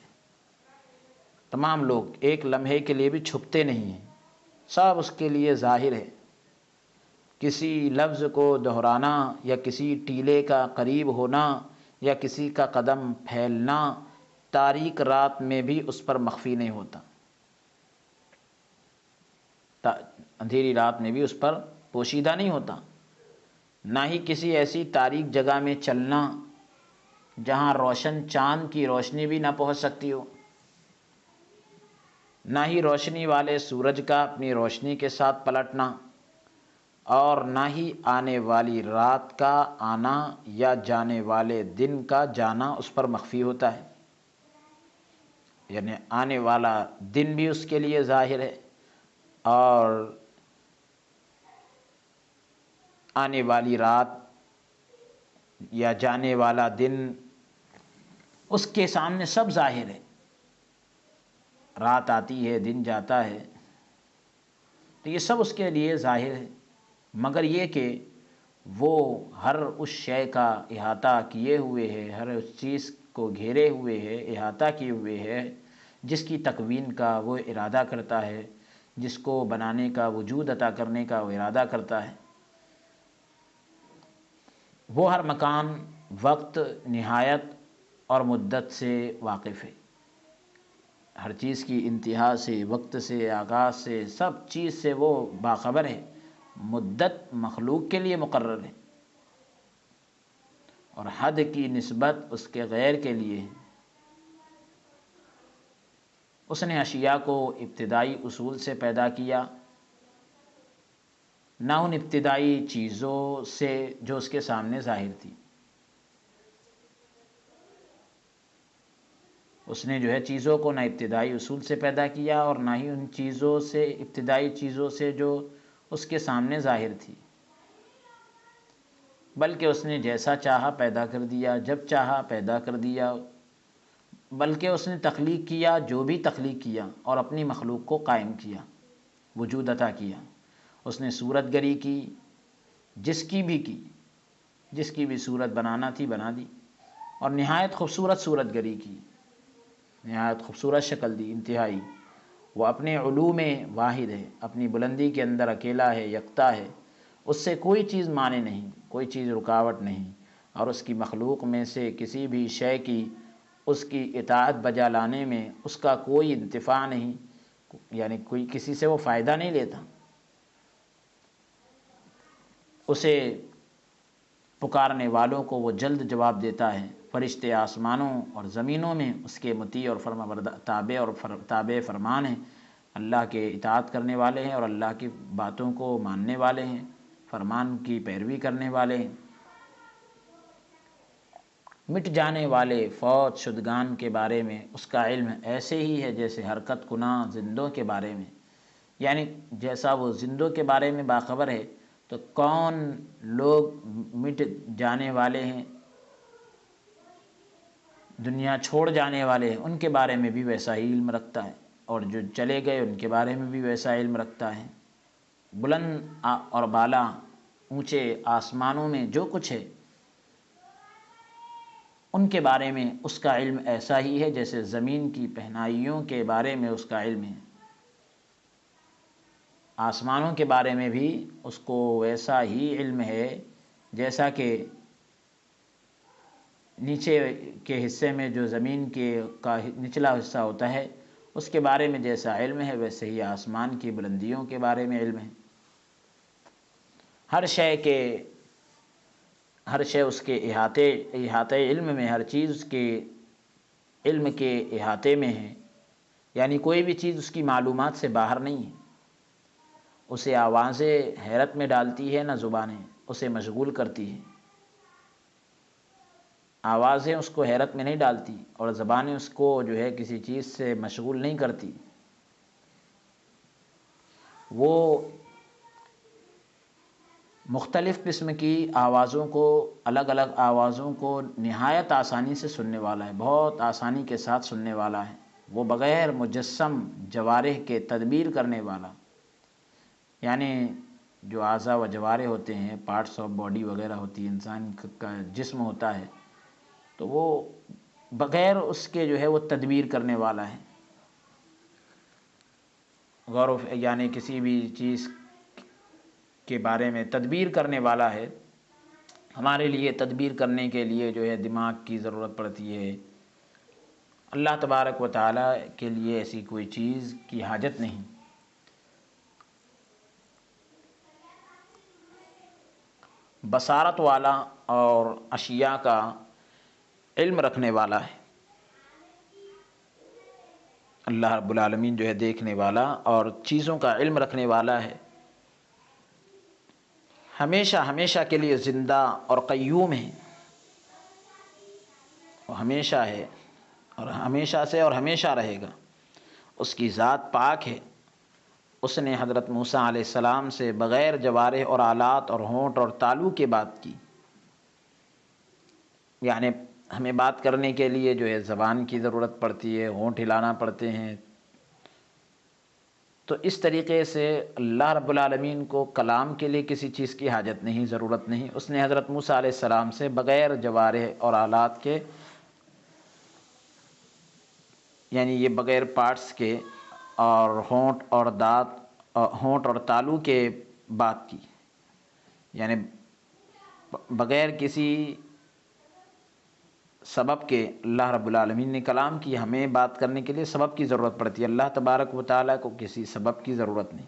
تمام لوگ ایک لمحے کے لیے بھی چھپتے نہیں ہیں، سب اس کے لیے ظاہر ہے۔ کسی لفظ کو دہرانا یا کسی ٹیلے کا قریب ہونا یا کسی کا قدم پھیلنا تاریک رات میں بھی اس پر مخفی نہیں ہوتا، اندھیری رات میں بھی اس پر پوشیدہ نہیں ہوتا، نہ ہی کسی ایسی تاریک جگہ میں چلنا جہاں روشن چاند کی روشنی بھی نہ پہنچ سکتی ہو، نہ ہی روشنی والے سورج کا اپنی روشنی کے ساتھ پلٹنا، اور نہ ہی آنے والی رات کا آنا یا جانے والے دن کا جانا اس پر مخفی ہوتا ہے۔ یعنی آنے والا دن بھی اس کے لیے ظاہر ہے، اور آنے والی رات یا جانے والا دن اس کے سامنے سب ظاہر ہے۔ رات آتی ہے، دن جاتا ہے، تو یہ سب اس کے لیے ظاہر ہے، مگر یہ کہ وہ ہر اس شے کا احاطہ کیے ہوئے ہے، ہر اس چیز کو گھیرے ہوئے ہے، احاطہ کیے ہوئے ہے، جس کی تکوین کا وہ ارادہ کرتا ہے، جس کو بنانے کا، وجود عطا کرنے کا وہ ارادہ کرتا ہے، وہ ہر مکان، وقت، نہایت اور مدت سے واقف ہے، ہر چیز کی انتہا سے، وقت سے، آغاز سے، سب چیز سے وہ باخبر ہے۔ مدت مخلوق کے لیے مقرر ہے اور حد کی نسبت اس کے غیر کے لیے ہے۔ اس نے اشیاء کو ابتدائی اصول سے پیدا کیا، نہ ان ابتدائی چیزوں سے جو اس کے سامنے ظاہر تھی۔ اس نے جو ہے چیزوں کو نہ ابتدائی اصول سے پیدا کیا اور نہ ہی ان چیزوں سے، ابتدائی چیزوں سے جو اس کے سامنے ظاہر تھی، بلکہ اس نے جیسا چاہا پیدا کر دیا، جب چاہا پیدا کر دیا، بلکہ اس نے تخلیق کیا جو بھی تخلیق کیا اور اپنی مخلوق کو قائم کیا، وجود عطا کیا۔ اس نے صورت گری کی، جس کی بھی صورت بنانا تھی بنا دی، اور نہایت خوبصورت صورت گری کی، نہایت خوبصورت شکل دی، انتہائی۔ وہ اپنے علو میں واحد ہے، اپنی بلندی کے اندر اکیلا ہے، یکتا ہے، اس سے کوئی چیز مانع نہیں، کوئی چیز رکاوٹ نہیں، اور اس کی مخلوق میں سے کسی بھی شے کی اس کی اطاعت بجا لانے میں اس کا کوئی انتفاع نہیں، یعنی کوئی کسی سے وہ فائدہ نہیں لیتا۔ اسے پکارنے والوں کو وہ جلد جواب دیتا ہے۔ فرشتے آسمانوں اور زمینوں میں اس کے مطیع اور تابع فرمان ہیں، اللہ کے اطاعت کرنے والے ہیں اور اللہ کی باتوں کو ماننے والے ہیں، فرمان کی پیروی کرنے والے ہیں۔ مٹ جانے والے فوت شدگان کے بارے میں اس کا علم ایسے ہی ہے جیسے حرکت کناں زندوں کے بارے میں، یعنی جیسا وہ زندوں کے بارے میں باخبر ہے تو کون لوگ مٹ جانے والے ہیں، دنیا چھوڑ جانے والے ہیں، ان کے بارے میں بھی ویسا ہی علم رکھتا ہے، اور جو چلے گئے ان کے بارے میں بھی ویسا علم رکھتا ہے۔ بلند اور بالا، اونچے آسمانوں میں جو کچھ ہے ان کے بارے میں اس کا علم ایسا ہی ہے جیسے زمین کی پہنائیوں کے بارے میں اس کا علم ہے۔ آسمانوں کے بارے میں بھی اس کو ویسا ہی علم ہے جیسا کہ نیچے کے حصے میں جو زمین کا نچلا حصہ ہوتا ہے اس کے بارے میں جیسا علم ہے، ویسے ہی آسمان کی بلندیوں کے بارے میں علم ہے۔ ہر شے اس کے احاطے علم میں، ہر چیز اس کے علم کے احاطے میں ہے، یعنی کوئی بھی چیز اس کی معلومات سے باہر نہیں ہے۔ اسے آوازیں حیرت میں ڈالتی ہے، نہ زبانیں اسے مشغول کرتی ہیں۔ آوازیں اس کو حیرت میں نہیں ڈالتی اور زبانیں اس کو جو ہے کسی چیز سے مشغول نہیں کرتی۔ وہ مختلف قسم کی آوازوں کو، الگ الگ آوازوں کو نہایت آسانی سے سننے والا ہے، بہت آسانی کے ساتھ سننے والا ہے۔ وہ بغیر مجسم جوارح کے تدبیر کرنے والا، یعنی جو اعضاء و جوارح ہوتے ہیں، پارٹس آف باڈی وغیرہ ہوتی ہے، انسان کا جسم ہوتا ہے، تو وہ بغیر اس کے جو ہے وہ تدبیر کرنے والا ہے، یعنی کسی بھی چیز کے بارے میں تدبیر کرنے والا ہے۔ ہمارے لیے تدبیر کرنے کے لیے جو ہے دماغ کی ضرورت پڑتی ہے، اللہ تبارک و تعالیٰ کے لیے ایسی کوئی چیز کی حاجت نہیں۔ بصارت والا اور اشیاء کا علم رکھنے والا ہے اللہ رب العالمین، جو ہے دیکھنے والا اور چیزوں کا علم رکھنے والا ہے، ہمیشہ ہمیشہ کے لیے زندہ اور قیوم ہے، وہ ہمیشہ ہے اور ہمیشہ سے اور ہمیشہ رہے گا۔ اس کی ذات پاک ہے۔ اس نے حضرت موسیٰ علیہ السلام سے بغیر جوارح اور آلات اور ہونٹ اور تالو کے بات کی، یعنی ہمیں بات کرنے کے لیے جو ہے زبان کی ضرورت پڑتی ہے، ہونٹ ہلانا پڑتے ہیں، تو اس طریقے سے اللہ رب العالمین کو کلام کے لیے کسی چیز کی حاجت نہیں، ضرورت نہیں۔ اس نے حضرت موسیٰ علیہ السلام سے بغیر جوارح اور آلات کے، یعنی یہ بغیر پارٹس کے اور ہونٹ اور تالو کے بات کی، یعنی بغیر کسی سبب کے اللہ رب العالمین نے کلام کی. ہمیں بات کرنے کے لیے سبب کی ضرورت پڑتی ہے، اللہ تبارک و تعالیٰ کو کسی سبب کی ضرورت نہیں،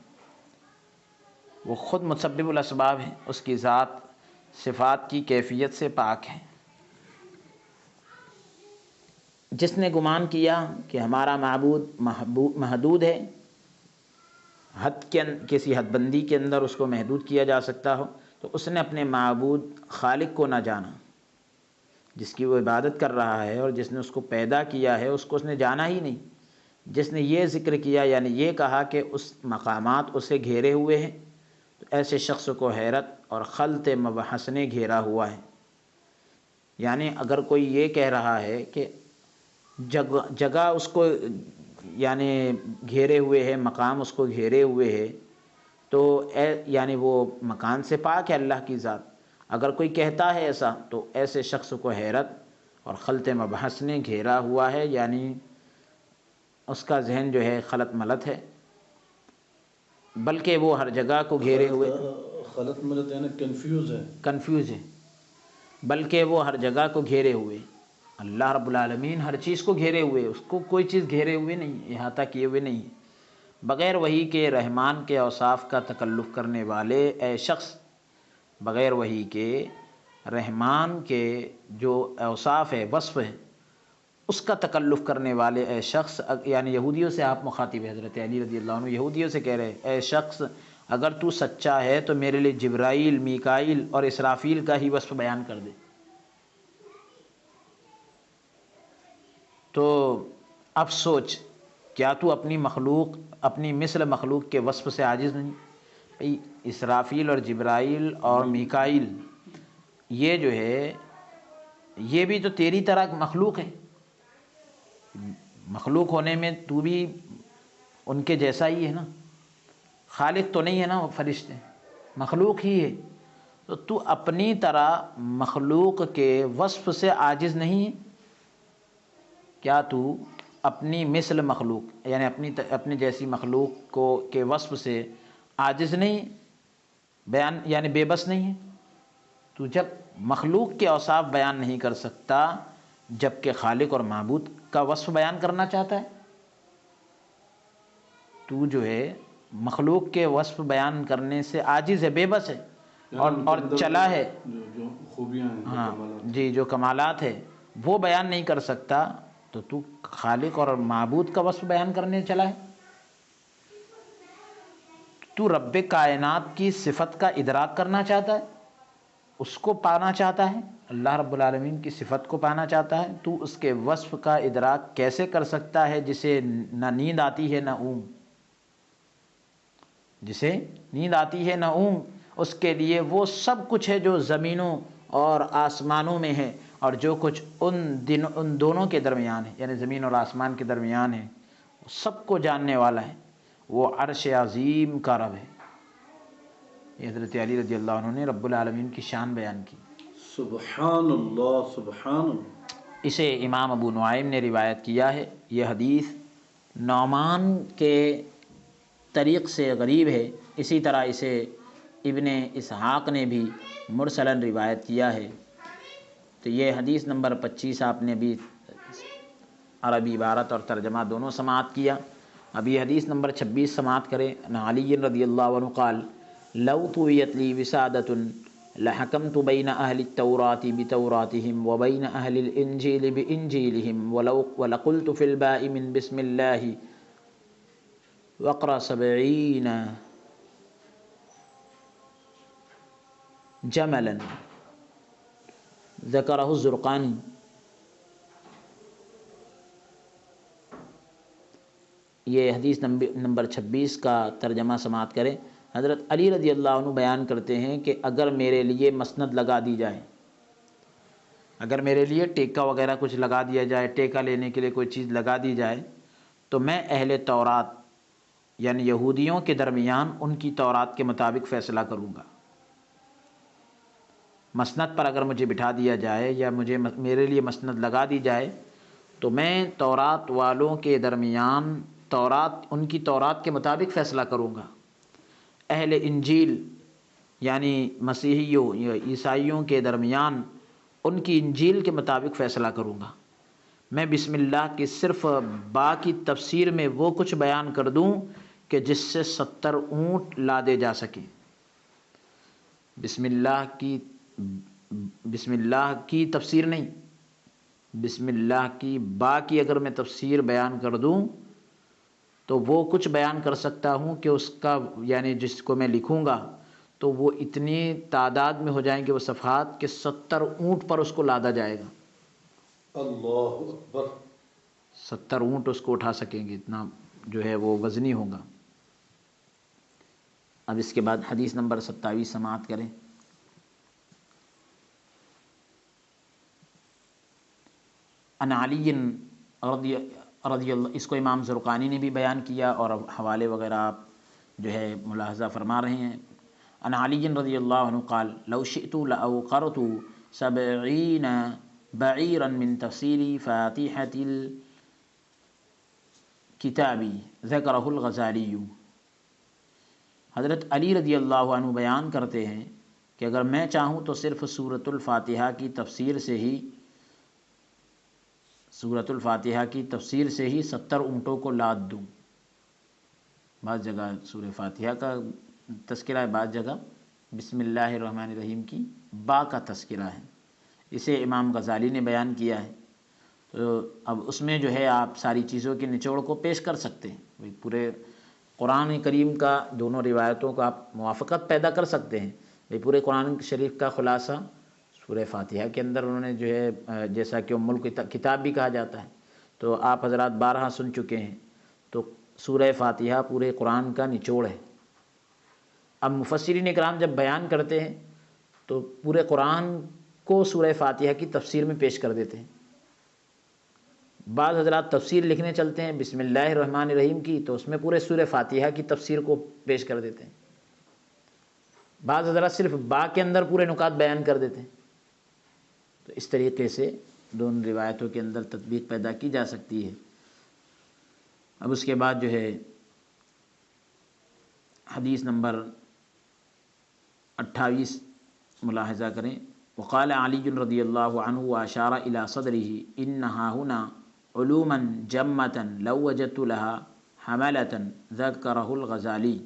وہ خود مسبب الاسباب ہیں، اس کی ذات صفات کی کیفیت سے پاک ہے. جس نے گمان کیا کہ ہمارا معبود محدود ہے، کسی حد بندی کے اندر اس کو محدود کیا جا سکتا ہو، تو اس نے اپنے معبود خالق کو نہ جانا. جس کی وہ عبادت کر رہا ہے اور جس نے اس کو پیدا کیا ہے اس کو اس نے جانا ہی نہیں. جس نے یہ ذکر کیا یعنی یہ کہا کہ اس مقامات اسے گھیرے ہوئے ہیں، تو ایسے شخص کو حیرت اور خلط مبحث نے گھیرا ہوا ہے. یعنی اگر کوئی یہ کہہ رہا ہے کہ جگہ اس کو یعنی گھیرے ہوئے ہے، مقام اس کو گھیرے ہوئے ہے، تو یعنی وہ مکان سے پاک ہے اللہ کی ذات. اگر کوئی کہتا ہے ایسا تو ایسے شخص کو حیرت اور خلط مبحث نے گھیرا ہوا ہے، یعنی اس کا ذہن جو ہے خلط ملط ہے، بلکہ وہ ہر جگہ کو گھیرے ہوئے خلط ملط یعنی کنفیوز ہے، بلکہ وہ ہر جگہ کو گھیرے ہوئے. اللہ رب العالمین ہر چیز کو گھیرے ہوئے، اس کو کوئی چیز گھیرے ہوئے نہیں، احاطہ کیے ہوئے نہیں. بغیر وحی کے رحمان کے اوصاف کا تکلف کرنے والے اے شخص، بغیر وحی کے رحمان کے جو اوصاف ہے، وصف ہے، اس کا تکلف کرنے والے اے شخص، یعنی یہودیوں سے آپ مخاطب ہیں. حضرت علی رضی اللہ عنہ یہودیوں سے کہہ رہے اے شخص اگر تو سچا ہے تو میرے لیے جبرائیل، میکائیل اور اسرافیل کا ہی وصف بیان کر دے. تو اب سوچ، کیا تو اپنی مخلوق، اپنی مثل مخلوق کے وصف سے عاجز نہیں؟ بھئی اسرافیل اور جبرائیل اور میکائیل یہ جو ہے یہ بھی تو تیری طرح مخلوق ہے. مخلوق ہونے میں تو بھی ان کے جیسا ہی ہے نا، خالق تو نہیں ہے نا، وہ فرشتے مخلوق ہی ہے. تو اپنی طرح مخلوق کے وصف سے عاجز نہیں ہے؟ کیا تو اپنی مثل مخلوق یعنی اپنی جیسی مخلوق کو کے وصف سے عاجز نہیں، بیان یعنی بے بس نہیں ہے؟ تو جب مخلوق کے اوصاف بیان نہیں کر سکتا جبکہ خالق اور معبود کا وصف بیان کرنا چاہتا ہے، تو جو ہے مخلوق کے وصف بیان کرنے سے عاجز ہے، بے بس ہے اور چلا ہے. جو خوبیاں ہیں، ہاں جی، جو کمالات ہے وہ بیان نہیں کر سکتا، تو خالق اور معبود کا وصف بیان کرنے چلا ہے. تو رب کائنات کی صفت کا ادراک کرنا چاہتا ہے، اس کو پانا چاہتا ہے، اللہ رب العالمین کی صفت کو پانا چاہتا ہے. تو اس کے وصف کا ادراک کیسے کر سکتا ہے جسے نہ نیند آتی ہے نہ اونگ؟ جسے نیند آتی ہے نہ اونگ، اس کے لیے وہ سب کچھ ہے جو زمینوں اور آسمانوں میں ہے، اور جو کچھ ان دونوں کے درمیان ہے یعنی زمین اور آسمان کے درمیان ہے، سب کو جاننے والا ہے. وہ عرش عظیم کا رب ہے. یہ حضرت علی رضی اللہ عنہ نے رب العالمین کی شان بیان کی. سبحان اللہ سبحان اللہ. اسے امام ابو نعیم نے روایت کیا ہے. یہ حدیث نعمان کے طریق سے غریب ہے، اسی طرح اسے ابن اسحاق نے بھی مرسلاً روایت کیا ہے. تو یہ حدیث نمبر 25 آپ نے بھی عربی عبارت اور ترجمہ دونوں سماعت کیا. اب یہ حدیث نمبر 26 سماعت کریں. علی رضی اللہ عنہ قال لو طویت لی وسادۃ لحکمت بین اہل التوراۃ بتوراتہم وبین اہل الانجیل بانجیلہم ولقلت فی الباء من بسم اللہ واقرأ 70 جملا ذکرہ الزرقانی. یہ حدیث نمبر 26 کا ترجمہ سماعت کریں. حضرت علی رضی اللہ عنہ بیان کرتے ہیں کہ اگر میرے لیے مسند لگا دی جائے، اگر میرے لیے ٹیکہ وغیرہ کچھ لگا دیا جائے، ٹیکہ لینے کے لیے کوئی چیز لگا دی جائے، تو میں اہل تورات یعنی یہودیوں کے درمیان ان کی تورات کے مطابق فیصلہ کروں گا. مسند پر اگر مجھے بٹھا دیا جائے یا میرے لیے مسند لگا دی جائے تو میں تورات والوں کے درمیان ان کی تورات کے مطابق فیصلہ کروں گا. اہل انجیل یعنی مسیحیوں یا عیسائیوں کے درمیان ان کی انجیل کے مطابق فیصلہ کروں گا۔ میں بسم اللہ کی صرف با کی تفسیر میں وہ کچھ بیان کر دوں کہ جس سے 70 اونٹ لادے جا سکیں۔ بسم اللہ کی تفسیر نہیں، بسم اللہ کی با کی اگر میں تفسیر بیان کر دوں تو وہ کچھ بیان کر سکتا ہوں کہ اس کا یعنی جس کو میں لکھوں گا تو وہ اتنی تعداد میں ہو جائیں گے وہ صفحات کہ 70 اونٹ پر اس کو لادا جائے گا۔ اللہ اکبر۔ 70 اونٹ اس کو اٹھا سکیں گے، اتنا جو ہے وہ وزنی ہوگا۔ اب اس کے بعد حدیث نمبر 27 سماعت کریں۔ ان علی رضی اللہ، اس کو امام زرقانی نے بھی بیان کیا اور حوالے وغیرہ آپ جو ہے ملاحظہ فرما رہے ہیں۔ ان علی رضی اللہ عنہ قال لو شئت لأوقرت 70 بعیرا من تفسیر فاتحة الکتاب ذکرہ الغزالی۔ حضرت علی رضی اللہ عنہ بیان کرتے ہیں کہ اگر میں چاہوں تو صرف سورۃ الفاتحہ کی تفسیر سے ہی 70 اونٹوں کو لاد دوں۔ بعض جگہ سورہ فاتحہ کا تذکرہ ہے، بعض جگہ بسم اللہ الرحمن الرحیم کی با کا تذکرہ ہے، اسے امام غزالی نے بیان کیا ہے۔ تو اب اس میں جو ہے آپ ساری چیزوں کے نچوڑ کو پیش کر سکتے ہیں، پورے قرآن کریم کا دونوں روایتوں کا آپ موافقت پیدا کر سکتے ہیں۔ پورے قرآن شریف کا خلاصہ سورہ فاتحہ کے اندر انہوں نے جو ہے جیسا کہ ام الکتاب بھی کہا جاتا ہے، تو آپ حضرات بارہا سن چکے ہیں، تو سورہ فاتحہ پورے قرآن کا نچوڑ ہے۔ اب مفسرین اکرام جب بیان کرتے ہیں تو پورے قرآن کو سورہ فاتحہ کی تفسیر میں پیش کر دیتے ہیں۔ بعض حضرات تفسیر لکھنے چلتے ہیں بسم اللہ الرحمن الرحیم کی، تو اس میں پورے سورہ فاتحہ کی تفسیر کو پیش کر دیتے ہیں۔ بعض حضرات صرف با کے اندر پورے نکات بیان کر دیتے ہیں۔ تو اس طریقے سے دونوں روایتوں کے اندر تطبیق پیدا کی جا سکتی ہے۔ اب اس کے بعد جو ہے حدیث نمبر 28 ملاحظہ کریں۔ وقال علی رضی اللہ عنہ واشار الی صدرہ انہا ہنا علوما جمتا لو وجدت لها حملتا ذکرہ الغزالی۔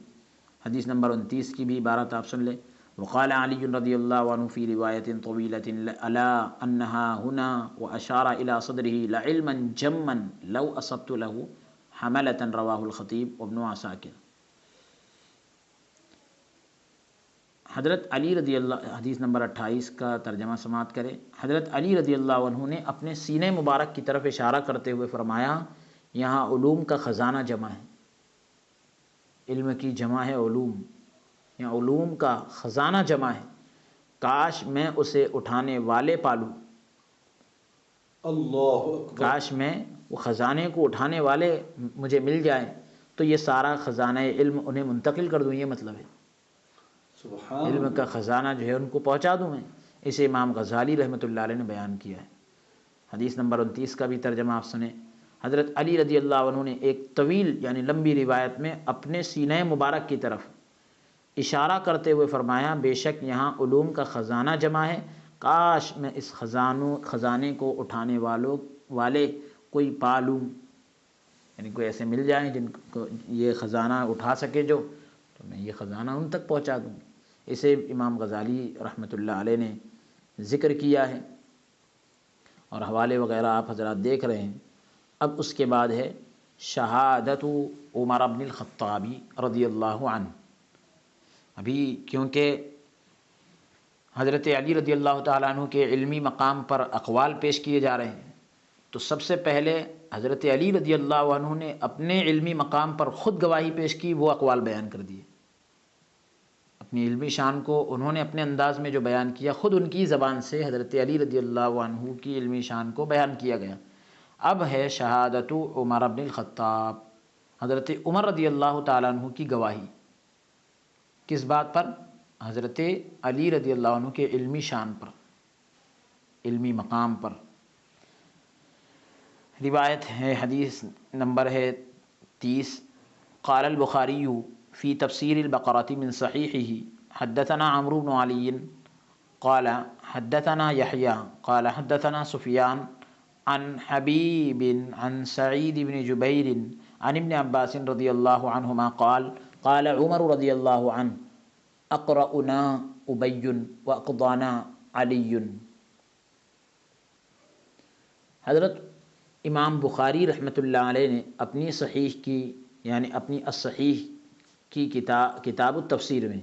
حدیث نمبر 29 کی بھی عبارت آپ سن لیں۔ وقال علی رضی اللہ عنہ فی روایت طویلۃ الا انہا ہنا واشار الی صدرہ لعلما جما لو اصبت له حملتا، رواہ الخطیب وابن عساکر۔ حضرت علی رضی اللہ، حدیث نمبر 28 کا ترجمہ سماعت کرے۔ حضرت علی رضی اللہ عنہ نے اپنے سینے مبارک کی طرف اشارہ کرتے ہوئے فرمایا یہاں علوم کا خزانہ جمع ہے، علم کی جمع ہے علوم، یہاں علوم کا خزانہ جمع ہے، کاش میں اسے اٹھانے والے پالوں، اللہ اکبر، کاش میں وہ خزانے کو اٹھانے والے مجھے مل جائیں تو یہ سارا خزانہ علم انہیں منتقل کر دوں، یہ مطلب ہے سبحان علم کا خزانہ جو ہے ان کو پہنچا دوں میں۔ اسے امام غزالی رحمۃ اللہ علیہ نے بیان کیا ہے۔ حدیث نمبر 29 کا بھی ترجمہ آپ سنیں۔ حضرت علی رضی اللہ عنہ نے ایک طویل یعنی لمبی روایت میں اپنے سینہ مبارک کی طرف اشارہ کرتے ہوئے فرمایا بے شک یہاں علوم کا خزانہ جمع ہے، کاش میں اس خزانے کو اٹھانے والے کوئی پالوں، یعنی کوئی ایسے مل جائیں جن کو یہ خزانہ اٹھا سکے جو، تو میں یہ خزانہ ان تک پہنچا دوں۔ اسے امام غزالی رحمۃ اللہ علیہ نے ذکر کیا ہے اور حوالے وغیرہ آپ حضرات دیکھ رہے ہیں۔ اب اس کے بعد ہے شہادت عمر بن الخطاب رضی اللہ عنہ۔ ابھی کیونکہ حضرت علی رضی اللہ تعالیٰ عنہ کے علمی مقام پر اقوال پیش کیے جا رہے ہیں، تو سب سے پہلے حضرت علی رضی اللہ عنہ نے اپنے علمی مقام پر خود گواہی پیش کی، وہ اقوال بیان کر دیے۔ اپنی علمی شان کو انہوں نے اپنے انداز میں جو بیان کیا، خود ان کی زبان سے حضرت علی رضی اللہ عنہ کی علمی شان کو بیان کیا گیا۔ اب ہے شہادت عمر بن الخطاب، حضرت عمر رضی اللہ تعالیٰ عنہ کی گواہی، کس بات پر؟ حضرت علی رضی اللہ عنہ کے علمی شان پر، علمی مقام پر۔ روایت ہے، حدیث نمبر ہے 30۔ قال البخاری فی تفسیر البقرۃ من صحیحہ حدثنا عمرو بن علی قال حدثنا يحيى قال حدثنا سفيان عن حبيب عن سعيد بن جبير عن ابن عباس رضي الله عنهما قال قال عمر رضي الله عنه اقرأنا أبي واقضانا علي۔ حضرت امام بخاری رحمۃ اللہ علیہ نے اپنی صحیح کی یعنی اپنی الصحیح کی کتاب التفسیر میں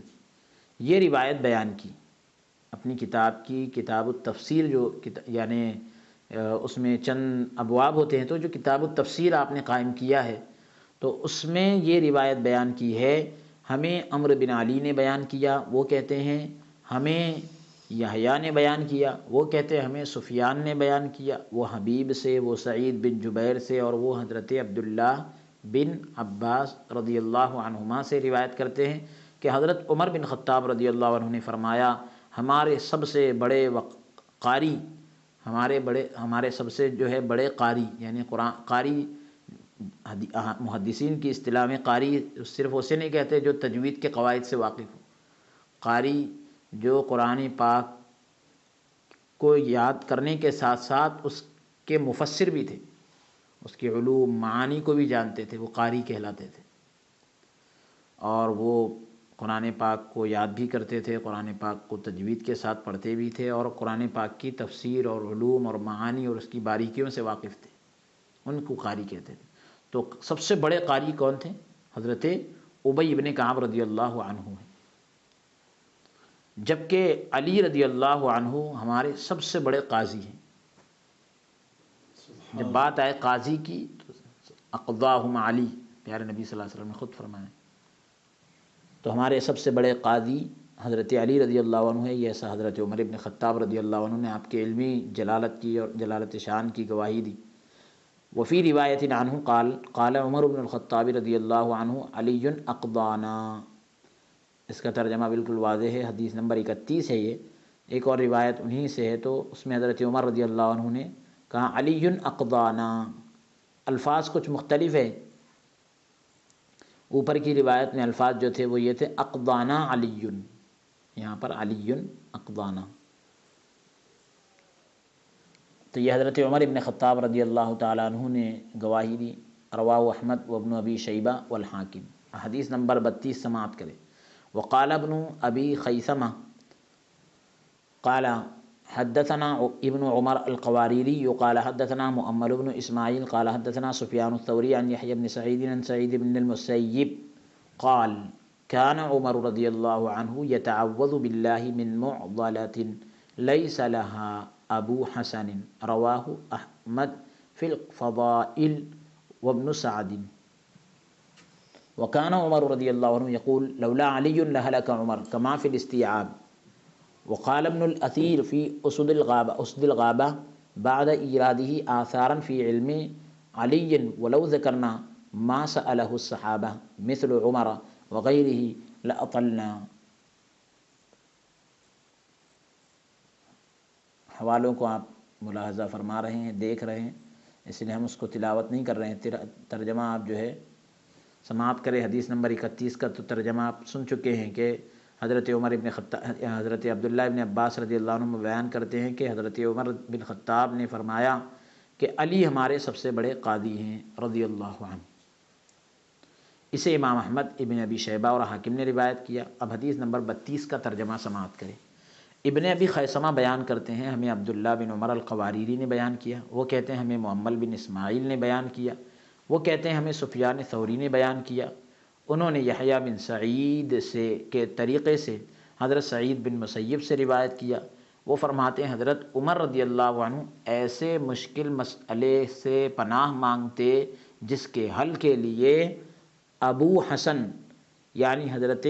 یہ روایت بیان کی۔ اپنی کتاب کی کتاب التفسیر جو یعنی اس میں چند ابواب ہوتے ہیں، تو جو کتاب التفسیر آپ نے قائم کیا ہے تو اس میں یہ روایت بیان کی ہے۔ ہمیں عمرو بن علی نے بیان کیا، وہ کہتے ہیں ہمیں یحییٰ نے بیان کیا، وہ کہتے ہیں ہمیں سفیان نے بیان کیا، وہ حبیب سے، وہ سعید بن جبیر سے، اور وہ حضرت عبداللہ بن عباس رضی اللہ عنہما سے روایت کرتے ہیں کہ حضرت عمر بن خطاب رضی اللہ عنہ نے فرمایا ہمارے سب سے بڑے قاری، ہمارے سب سے جو ہے بڑے قاری، یعنی قرآن قاری محدثین کی اصطلاح میں قاری صرف اسے نہیں کہتے جو تجوید کے قواعد سے واقف ہو، قاری جو قرآن پاک کو یاد کرنے کے ساتھ ساتھ اس کے مفسر بھی تھے، اس کے علوم معانی کو بھی جانتے تھے، وہ قاری کہلاتے تھے، اور وہ قرآن پاک کو یاد بھی کرتے تھے، قرآن پاک کو تجوید کے ساتھ پڑھتے بھی تھے، اور قرآن پاک کی تفسیر اور علوم اور معانی اور اس کی باریکیوں سے واقف تھے، ان کو قاری کہتے تھے۔ تو سب سے بڑے قاری کون تھے؟ حضرت ابی بن کعب رضی اللہ عنہ ہیں، جبکہ علی رضی اللہ عنہ ہمارے سب سے بڑے قاضی ہیں۔ جب بات آئے قاضی کی تو اقضاہم علی، پیارے نبی صلی اللہ علیہ وسلم نے خود فرمایا، تو ہمارے سب سے بڑے قاضی حضرت علی رضی اللہ عنہ ہے۔ یہ ایسا حضرت عمر بن خطاب رضی اللہ عنہ نے آپ کے علمی جلالت کی اور جلالت شان کی گواہی دی۔ وفی روایت عنہ قال قال عمر بن الخطاب رضی اللہ عنہ علی اقضانا، اس کا ترجمہ بالکل واضح ہے، حدیث نمبر 31 ہے یہ، ایک اور روایت انہی سے ہے، تو اس میں حضرت عمر رضی اللہ عنہ نے کہا علی اقضانا، الفاظ کچھ مختلف ہے، اوپر کی روایت میں الفاظ جو تھے وہ یہ تھے اقضانا علی، یہاں پر علی اقضانا، تو یہ حضرت عمر بن خطاب رضی اللہ تعالیٰ عنہ نے گواہی دی۔ رواہ احمد وابن ابی شیبہ والحاکم، حدیث نمبر 32 سماعت کرے۔ وقال ابن ابی خیثمہ قال حدثنا ابن عمر القواریری قال حدثنا مؤمل بن اسماعیل قال حدثنا سفیان الثوری عن یحیی بن سعید عن سعید بن المسیب قال كان عمر رضی اللہ عنہ يتعوذ باللہ من معضلة لیس لها ابو حسن، رواہ احمد فی الفضائل وابن سعد۔ وكان عمر رضی اللہ عنہ يقول لولا علی لهلك عمر كما في الاستيعاب۔ وقال ابن الاثیر فی اسد الغابہ بعد ایرادہ آثارا فی علم علی ولو ذکرنا ما سألہ الصحابہ مثل عمر وغیرہ لأطلنا۔ حوالوں کو آپ ملاحظہ فرما رہے ہیں، دیکھ رہے ہیں، اس لیے ہم اس کو تلاوت نہیں کر رہے ہیں، ترجمہ آپ جو ہے سماعت کرے۔ حدیث نمبر 31 کا تو ترجمہ آپ سن چکے ہیں کہ حضرت حضرت عبداللہ ابن عباس رضی اللہ عنہ بیان کرتے ہیں کہ حضرت عمر بن خطاب نے فرمایا کہ علی ہمارے سب سے بڑے قاضی ہیں رضی اللہ عنہ۔ اسے امام احمد ابن ابی شیبہ اور حاکم نے روایت کیا۔ اب حدیث نمبر 32 کا ترجمہ سماعت کرے۔ ابن ابی خیثمہ بیان کرتے ہیں ہمیں عبداللہ بن عمر القواریری نے بیان کیا، وہ کہتے ہیں ہمیں مؤمل بن اسماعیل نے بیان کیا، وہ کہتے ہیں ہمیں سفیان ثوری نے بیان کیا، انہوں نے یحییٰ بن سعید کے طریقے سے حضرت سعید بن مسیب سے روایت کیا۔ وہ فرماتے ہیں حضرت عمر رضی اللہ عنہ ایسے مشکل مسئلے سے پناہ مانگتے جس کے حل کے لیے ابو حسن یعنی حضرت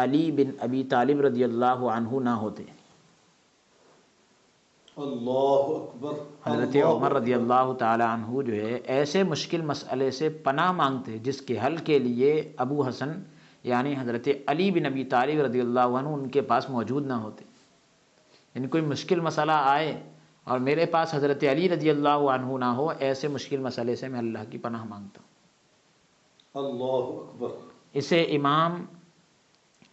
علی بن ابی طالب رضی اللہ عنہ نہ ہوتے۔ اللہ اکبر۔ حضرت عمر رضی اللہ تعالی عنہ جو ہے ایسے مشکل مسئلے سے پناہ مانگتے جس کے حل کے لیے ابو حسن یعنی حضرت علی بن ابی طالب رضی اللہ عنہ ان کے پاس موجود نہ ہوتے۔ یعنی کوئی مشکل مسئلہ آئے اور میرے پاس حضرت علی رضی اللہ عنہ نہ ہو، ایسے مشکل مسئلے سے میں اللہ کی پناہ مانگتا ہوں۔ اللہ اکبر۔ اسے امام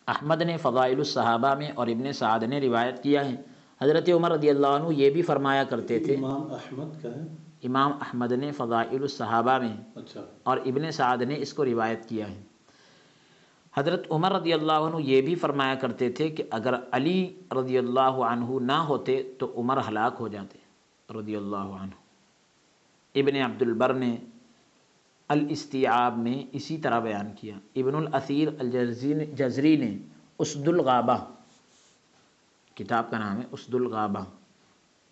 احمد نے فضائل الصحابہ میں اور ابن سعد نے روایت کیا ہے، حضرت عمر رضی اللہ عنہ یہ بھی فرمایا کرتے تھے۔ امام احمد کا ہے؟ امام احمد نے فضائل الصحابہ میں اچھا، اور ابن سعد نے اس کو روایت کیا ہے۔ حضرت عمر رضی اللہ عنہ یہ بھی فرمایا کرتے تھے کہ اگر علی رضی اللہ عنہ نہ ہوتے تو عمر ہلاک ہو جاتے رضی اللہ عنہ۔ ابن عبد البر نے الاستیعاب میں اسی طرح بیان کیا۔ ابن الاثیر الجزری نے اسد الغابہ، کتاب کا نام ہے اسد الغابہ،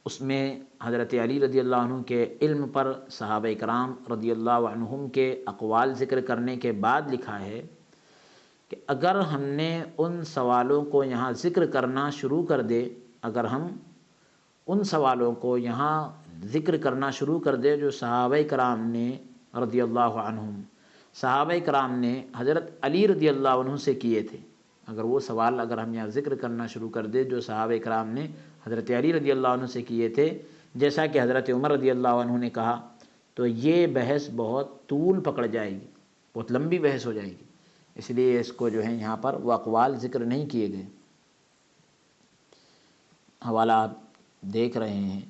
اس میں حضرت علی رضی اللہ عنہ کے علم پر صحابہ کرام رضی اللہ عنہم کے اقوال ذکر کرنے کے بعد لکھا ہے کہ اگر ہم نے ان سوالوں کو یہاں ذکر کرنا شروع کر دے، اگر ہم ان سوالوں کو یہاں ذکر کرنا شروع کر دے جو صحابہ کرام نے رضی اللہ عنہم، صحابہ کرام نے حضرت علی رضی اللہ عنہ سے کیے تھے، اگر وہ سوال اگر ہم یہاں ذکر کرنا شروع کر دے جو صحابہ کرام نے حضرت علی رضی اللہ عنہ سے کیے تھے، جیسا کہ حضرت عمر رضی اللہ عنہ نے کہا، تو یہ بحث بہت طول پکڑ جائے گی، بہت لمبی بحث ہو جائے گی، اس لیے اس کو جو ہے یہاں پر وہ اقوال ذکر نہیں کیے گئے۔ حوالہ آپ دیکھ رہے ہیں۔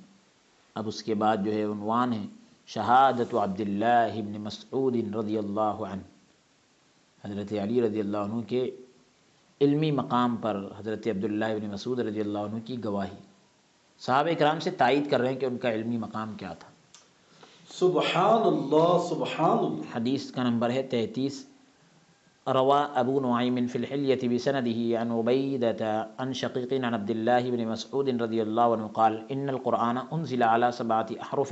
اب اس کے بعد جو ہے عنوان ہے شہادت عبداللہ بن مسعود رضی اللہ عنہ، حضرت علی رضی اللہ عنہ کے علمی مقام پر حضرت عبداللہ بن مسعود رضی اللہ عنہ کی گواہی۔ صحابہ کرام سے تائید کر رہے ہیں کہ ان کا علمی مقام کیا تھا۔ سبحان اللہ سبحان اللہ۔ حدیث کا نمبر ہے 33۔ روا ابو نعیم فی الحلیۃ بسندہ عن عبیدۃ عن شقیق عن عبداللہ بن مسعود رضی اللہ عنہ قال ان القرآن انزل على 7 احرف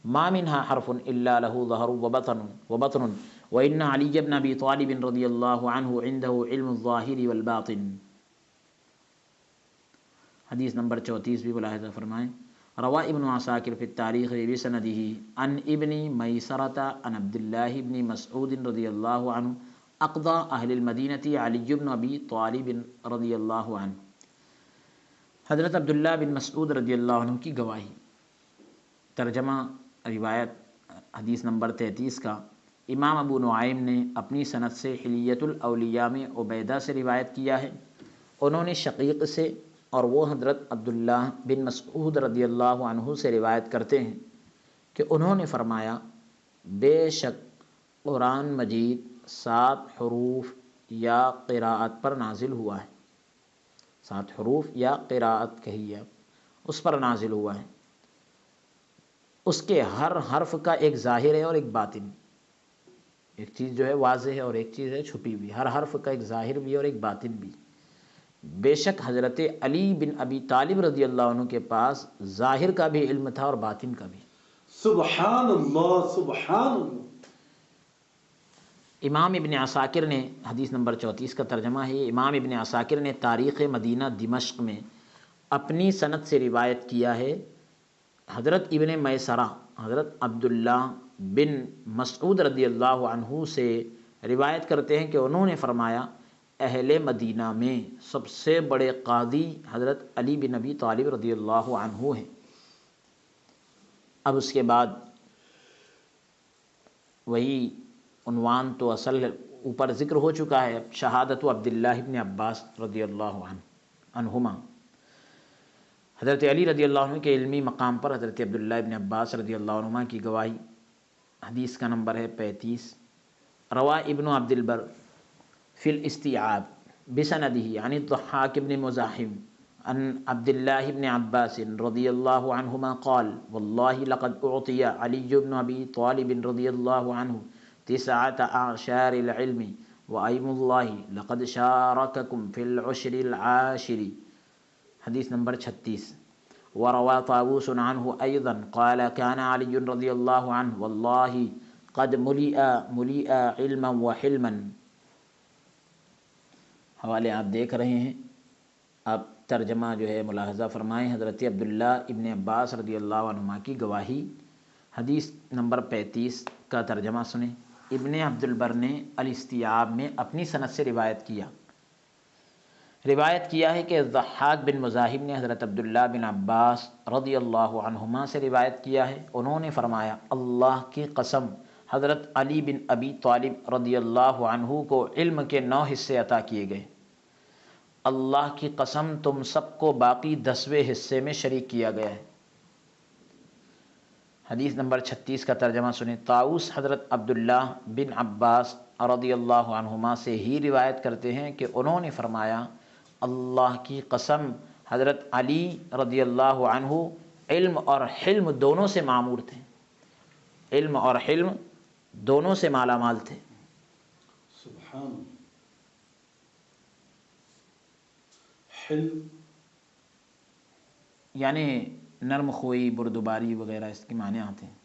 ما منها حرف الا له ظہر وبطن وان علی بن ابی طالب رضی اللہ عنہ عنده علم الظاہر والباطن۔ حدیث نمبر 34 بھی ملاحظہ فرمائیں۔ روا ابن عساکر فی التاریخ بسندہ عن ابن میسرۃ عن عبداللہ بن مسعود رضی اللہ عنہ اقضى اہل المدینہ علی بن ابی طالب رضی اللہ عنہ۔ حضرت عبداللہ بن مسعود رضی اللہ عنہ کی گواہی۔ ترجمہ روایت حدیث نمبر 33 کا امام ابو نعیم نے اپنی سند سے حلیۃ الاولیاء میں عبیدہ سے روایت کیا ہے، انہوں نے شقیق سے، اور وہ حضرت عبداللہ بن مسعود رضی اللہ عنہ سے روایت کرتے ہیں کہ انہوں نے فرمایا بے شک قرآن مجید 7 حروف یا قراءت پر نازل ہوا ہے، 7 حروف یا قراءت کہیے اس پر نازل ہوا ہے، اس کے ہر حرف کا ایک ظاہر ہے اور ایک باطن، ایک چیز جو ہے واضح ہے اور ایک چیز ہے چھپی ہوئی، ہر حرف کا ایک ظاہر بھی اور ایک باطن بھی۔ بے شک حضرت علی بن ابی طالب رضی اللہ عنہ کے پاس ظاہر کا بھی علم تھا اور باطن کا بھی۔ سبحان اللہ سبحان اللہ۔ امام ابن عساکر نے حدیث نمبر 34 کا ترجمہ ہے، امام ابن عساکر نے تاریخ مدینہ دمشق میں اپنی سند سے روایت کیا ہے، حضرت ابن میسرہ حضرت عبداللہ بن مسعود رضی اللہ عنہ سے روایت کرتے ہیں کہ انہوں نے فرمایا اہل مدینہ میں سب سے بڑے قاضی حضرت علی بن ابی طالب رضی اللہ عنہ ہیں۔ اب اس کے بعد وہی عنوان تو اصل اوپر ذکر ہو چکا ہے، شہادت عبداللہ بن عباس رضی اللہ عنہما، حضرت علی رضی اللہ عنہ کے علمی مقام پر حضرت عبداللہ بن عباس رضی اللہ عنہما کی گواہی۔ حدیث کا نمبر ہے 35۔ روا ابن عبد البر فی الاستیعاب بسندہ عن الضحاک بن مزاحم عن عبداللہ بن عباس رضی اللہ عنہما قال واللہ لقد اعطی علی بن ابی طالب رضی اللہ عنہ 9 اعشار العلم وأيم اللہ لقد شارککم فی العشر العاشر۔ حدیث نمبر 36۔ وروى طاووس عنه أيضا قال كان علي رضي الله عنه والله قد ملئ علما وحلما۔ حوالے آپ دیکھ رہے ہیں، اب ترجمہ جو ہے ملاحظہ فرمائیں۔ حضرت عبداللہ ابن عباس رضی اللہ عنہما کی گواہی، حدیث نمبر 35 کا ترجمہ سنیں۔ ابن عبد البر نے الاستیعاب میں اپنی سند سے روایت کیا ہے کہ ضحاک بن مزاحم نے حضرت عبداللہ بن عباس رضی اللہ عنہما سے روایت کیا ہے، انہوں نے فرمایا اللہ کی قسم حضرت علی بن ابی طالب رضی اللہ عنہ کو علم کے 9 حصے عطا کیے گئے، اللہ کی قسم تم سب کو باقی 10ویں حصے میں شریک کیا گیا ہے۔ حدیث نمبر 36 کا ترجمہ سنیں۔ طاؤس حضرت عبداللہ بن عباس رضی اللہ عنہما سے ہی روایت کرتے ہیں کہ انہوں نے فرمایا اللہ کی قسم حضرت علی رضی اللہ عنہ علم اور حلم دونوں سے معمور تھے، علم اور حلم دونوں سے مالا مال تھے۔ سبحان اللہ۔ حلم یعنی نرم خوئی، بردباری وغیرہ اس کے معنی آتے ہیں۔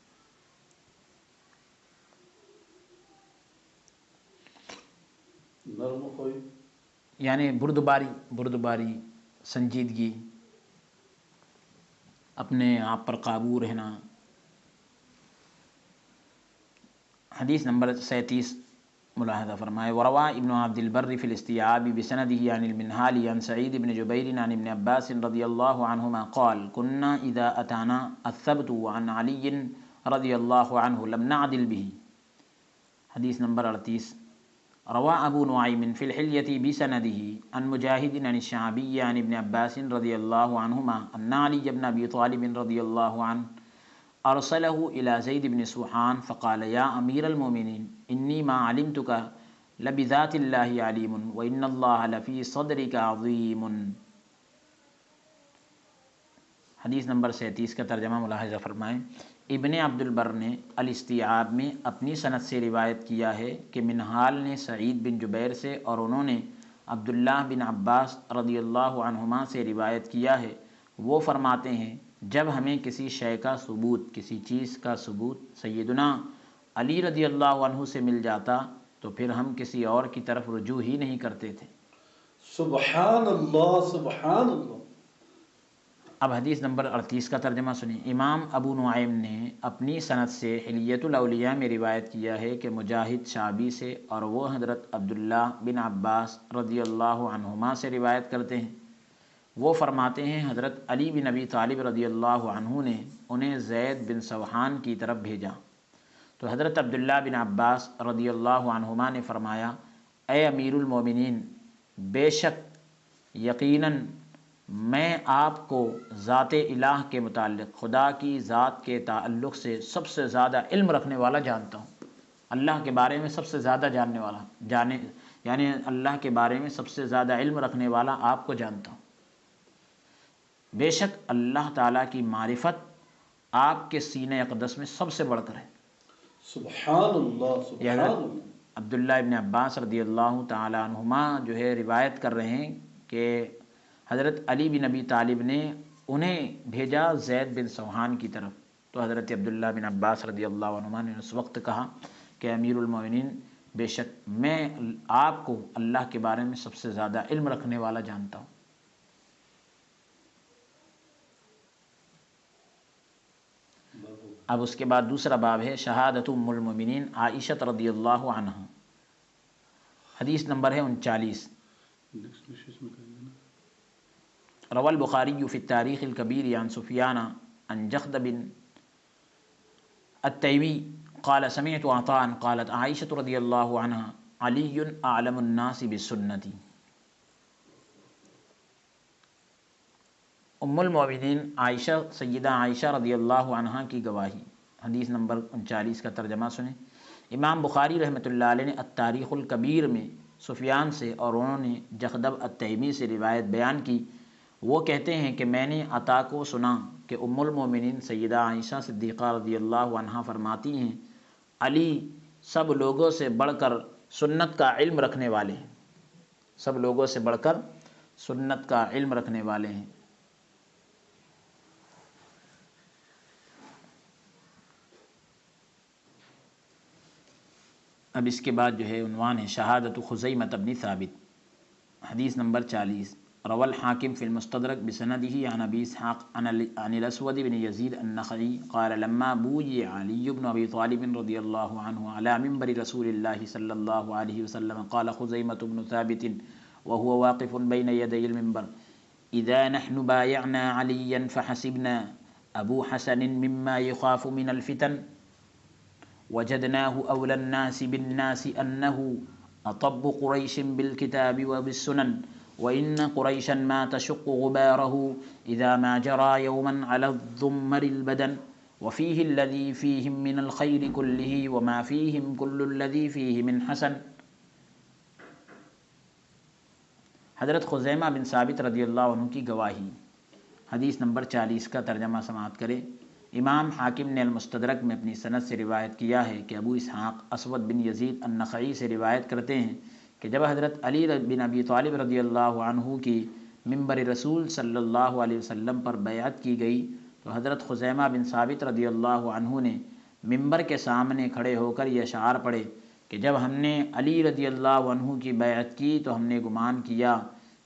نرم خوئی یعنی بردباری، سنجیدگی، اپنے آپ پر قابو رہنا۔ حدیث نمبر 37 ملاحظہ فرمائے وروا ابن عبد البر فی الاستیعاب بسندہ عن المنہال عن سعید بن جبیر عن ابن عباس رضی اللہ عنہما قال كنا اذا اتانا الثبت عن علی رضی اللہ عنہ لم نعدل به۔ حدیث نمبر 38 روا ابو نعیم فی الحلیۃ بسندہ عن مجاہد عن الشعبی عن ابن عباس رضی اللہ عنہما ان علی بن ابی طالب رضی اللہ عنہ ارسلہ الی زید بن سوحان فقال یا امیر المؤمنین انی ما علمتک لبذات اللہ علیم وان اللہ لفی صدرک عظیم۔ حدیث نمبر 37 کا ترجمہ ملاحظہ فرمائیں۔ ابن عبد البر نے الاستیعاب میں اپنی سند سے روایت کیا ہے کہ منہال نے سعید بن جبیر سے اور انہوں نے عبداللہ بن عباس رضی اللہ عنہما سے روایت کیا ہے، وہ فرماتے ہیں جب ہمیں کسی شے کا ثبوت، کسی چیز کا ثبوت سیدنا علی رضی اللہ عنہ سے مل جاتا تو پھر ہم کسی اور کی طرف رجوع ہی نہیں کرتے تھے۔ سبحان اللہ سبحان اللہ۔ اب حدیث نمبر 38 کا ترجمہ سنیں۔ امام ابو نعیم نے اپنی سند سے حلیۃ الاولیاء میں روایت کیا ہے کہ مجاہد شعبی سے اور وہ حضرت عبداللہ بن عباس رضی اللہ عنہما سے روایت کرتے ہیں، وہ فرماتے ہیں حضرت علی بن ابی طالب رضی اللہ عنہ نے انہیں زید بن سوحان کی طرف بھیجا تو حضرت عبداللہ بن عباس رضی اللہ عنہما نے فرمایا اے امیر المومنین، بے شک یقیناً میں آپ کو ذات الہ کے متعلق، خدا کی ذات کے تعلق سے سب سے زیادہ علم رکھنے والا جانتا ہوں، اللہ کے بارے میں سب سے زیادہ جاننے والا، یعنی اللہ کے بارے میں سب سے زیادہ علم رکھنے والا آپ کو جانتا ہوں۔ بے شک اللہ تعالیٰ کی معرفت آپ کے سینہ اقدس میں سب سے بڑھ کر ہے۔ سبحان اللہ سبحان اللہ۔ عبداللہ ابن عباس رضی اللہ تعالی عنہما جو ہے روایت کر رہے ہیں کہ حضرت علی بن ابی طالب نے انہیں بھیجا زید بن سوحان کی طرف، تو حضرت عبداللہ بن عباس رضی اللہ عنہما نے اس وقت کہا کہ امیر المومنین، بے شک میں آپ کو اللہ کے بارے میں سب سے زیادہ علم رکھنے والا جانتا ہوں۔ اب اس کے بعد دوسرا باب ہے شہادت ام المؤمنین عائشہ رضی اللہ عنہ۔ حدیث نمبر ہے 39۔ روى البخاری فی التاریخ الکبیر عن سفیان عن جخد بن التیمی قال سمعت عطاء قالت عائشہ رضی اللہ عنہ علی اعلم الناس بالسنة۔ ام المؤمنین عائشہ، سیدہ عائشہ رضی اللہ عنہ کی گواہی۔ حدیث نمبر 39 کا ترجمہ سنیں۔ امام بخاری رحمۃ اللہ علیہ نے التاریخ الکبیر میں سفیان سے اور انہوں نے جخدب التیمی سے روایت بیان کی، وہ کہتے ہیں کہ میں نے عطا کو سنا کہ ام المؤمنین سیدہ عائشہ صدیقہ رضی اللہ عنہا فرماتی ہیں علی سب لوگوں سے بڑھ کر سنت کا علم رکھنے والے ہیں، سب لوگوں سے بڑھ کر سنت کا علم رکھنے والے ہیں۔ اب اس کے بعد جو ہے عنوان ہے شہادت خزیمہ بن ثابت۔ حدیث نمبر 40۔ روى الحاکم فی المستدرک بسندہ عن ابی اسحاق عن الاسود بن یزید النخعی قال لما بویع علی بن ابی طالب رضی اللہ عنہ علی منبر رسول اللہ صلی اللہ علیہ وسلم قال خزیمہ بن ثابت وهو واقف بین یدی المنبر اذا نحن بايعنا علیا فحسبنا ابو حسن مما يخاف من الفتن وجدناه أولى الناس بالناس أنه أطب قريش بالكتاب وبالسنن وَإِنَّ قُرَيْشًا مَا تَشُقُّ غُبَارَهُ إِذَا مَا جَرَى يَوْمًا عَلَى الضُّمَّرِ الْبَدَنِ وَفِيهِ الَّذِي فِيهِمْ مِنَ الْخَيْرِ كُلِّهِ وَمَا فِيهِمْ كُلُّ الَّذِي فِيهِ مِنْ حَسَنٍ۔ حضرت خزیمہ بن ثابت رضی اللہ عنہ کی گواہی، حدیث نمبر 40 کا ترجمہ سماعت کریں۔ امام حاکم نے المستدرک میں اپنی سند سے روایت کیا ہے کہ ابو اسحاق اسود بن یزید النخعی سے روایت کرتے ہیں کہ جب حضرت علی بن ابی طالب رضی اللہ عنہ کی ممبر رسول صلی اللہ علیہ وسلم پر بیعت کی گئی تو حضرت خزیمہ بن ثابت رضی اللہ عنہ نے ممبر کے سامنے کھڑے ہو کر یہ اشعار پڑھے کہ جب ہم نے علی رضی اللہ عنہ کی بیعت کی تو ہم نے گمان کیا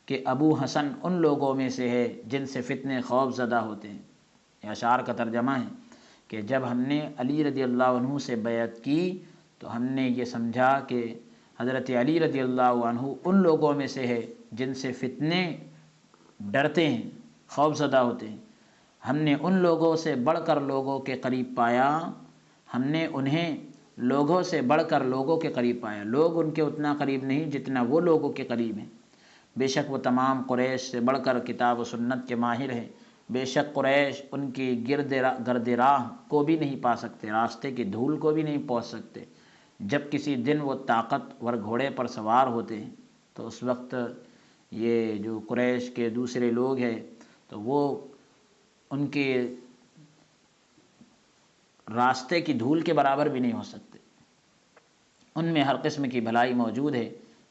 کہ ابو حسن ان لوگوں میں سے ہے جن سے فتنے خوف زدہ ہوتے ہیں۔ یہ اشعار کا ترجمہ ہے کہ جب ہم نے علی رضی اللہ عنہ سے بیعت کی تو ہم نے یہ سمجھا کہ حضرت علی رضی اللہ عنہ ان لوگوں میں سے ہے جن سے فتنے ڈرتے ہیں، خوف زدہ ہوتے ہیں۔ ہم نے ان لوگوں سے بڑھ کر لوگوں کے قریب پایا، ہم نے انہیں لوگوں سے بڑھ کر لوگوں کے قریب پایا، لوگ ان کے اتنا قریب نہیں جتنا وہ لوگوں کے قریب ہیں۔ بے شک وہ تمام قریش سے بڑھ کر کتاب و سنت کے ماہر ہیں، بے شک قریش ان کی گرد راہ کو بھی نہیں پا سکتے، راستے کی دھول کو بھی نہیں پہنچ سکتے۔ جب کسی دن وہ طاقتور گھوڑے پر سوار ہوتے ہیں تو اس وقت یہ جو قریش کے دوسرے لوگ ہیں تو وہ ان کے راستے کی دھول کے برابر بھی نہیں ہو سکتے۔ ان میں ہر قسم کی بھلائی موجود ہے،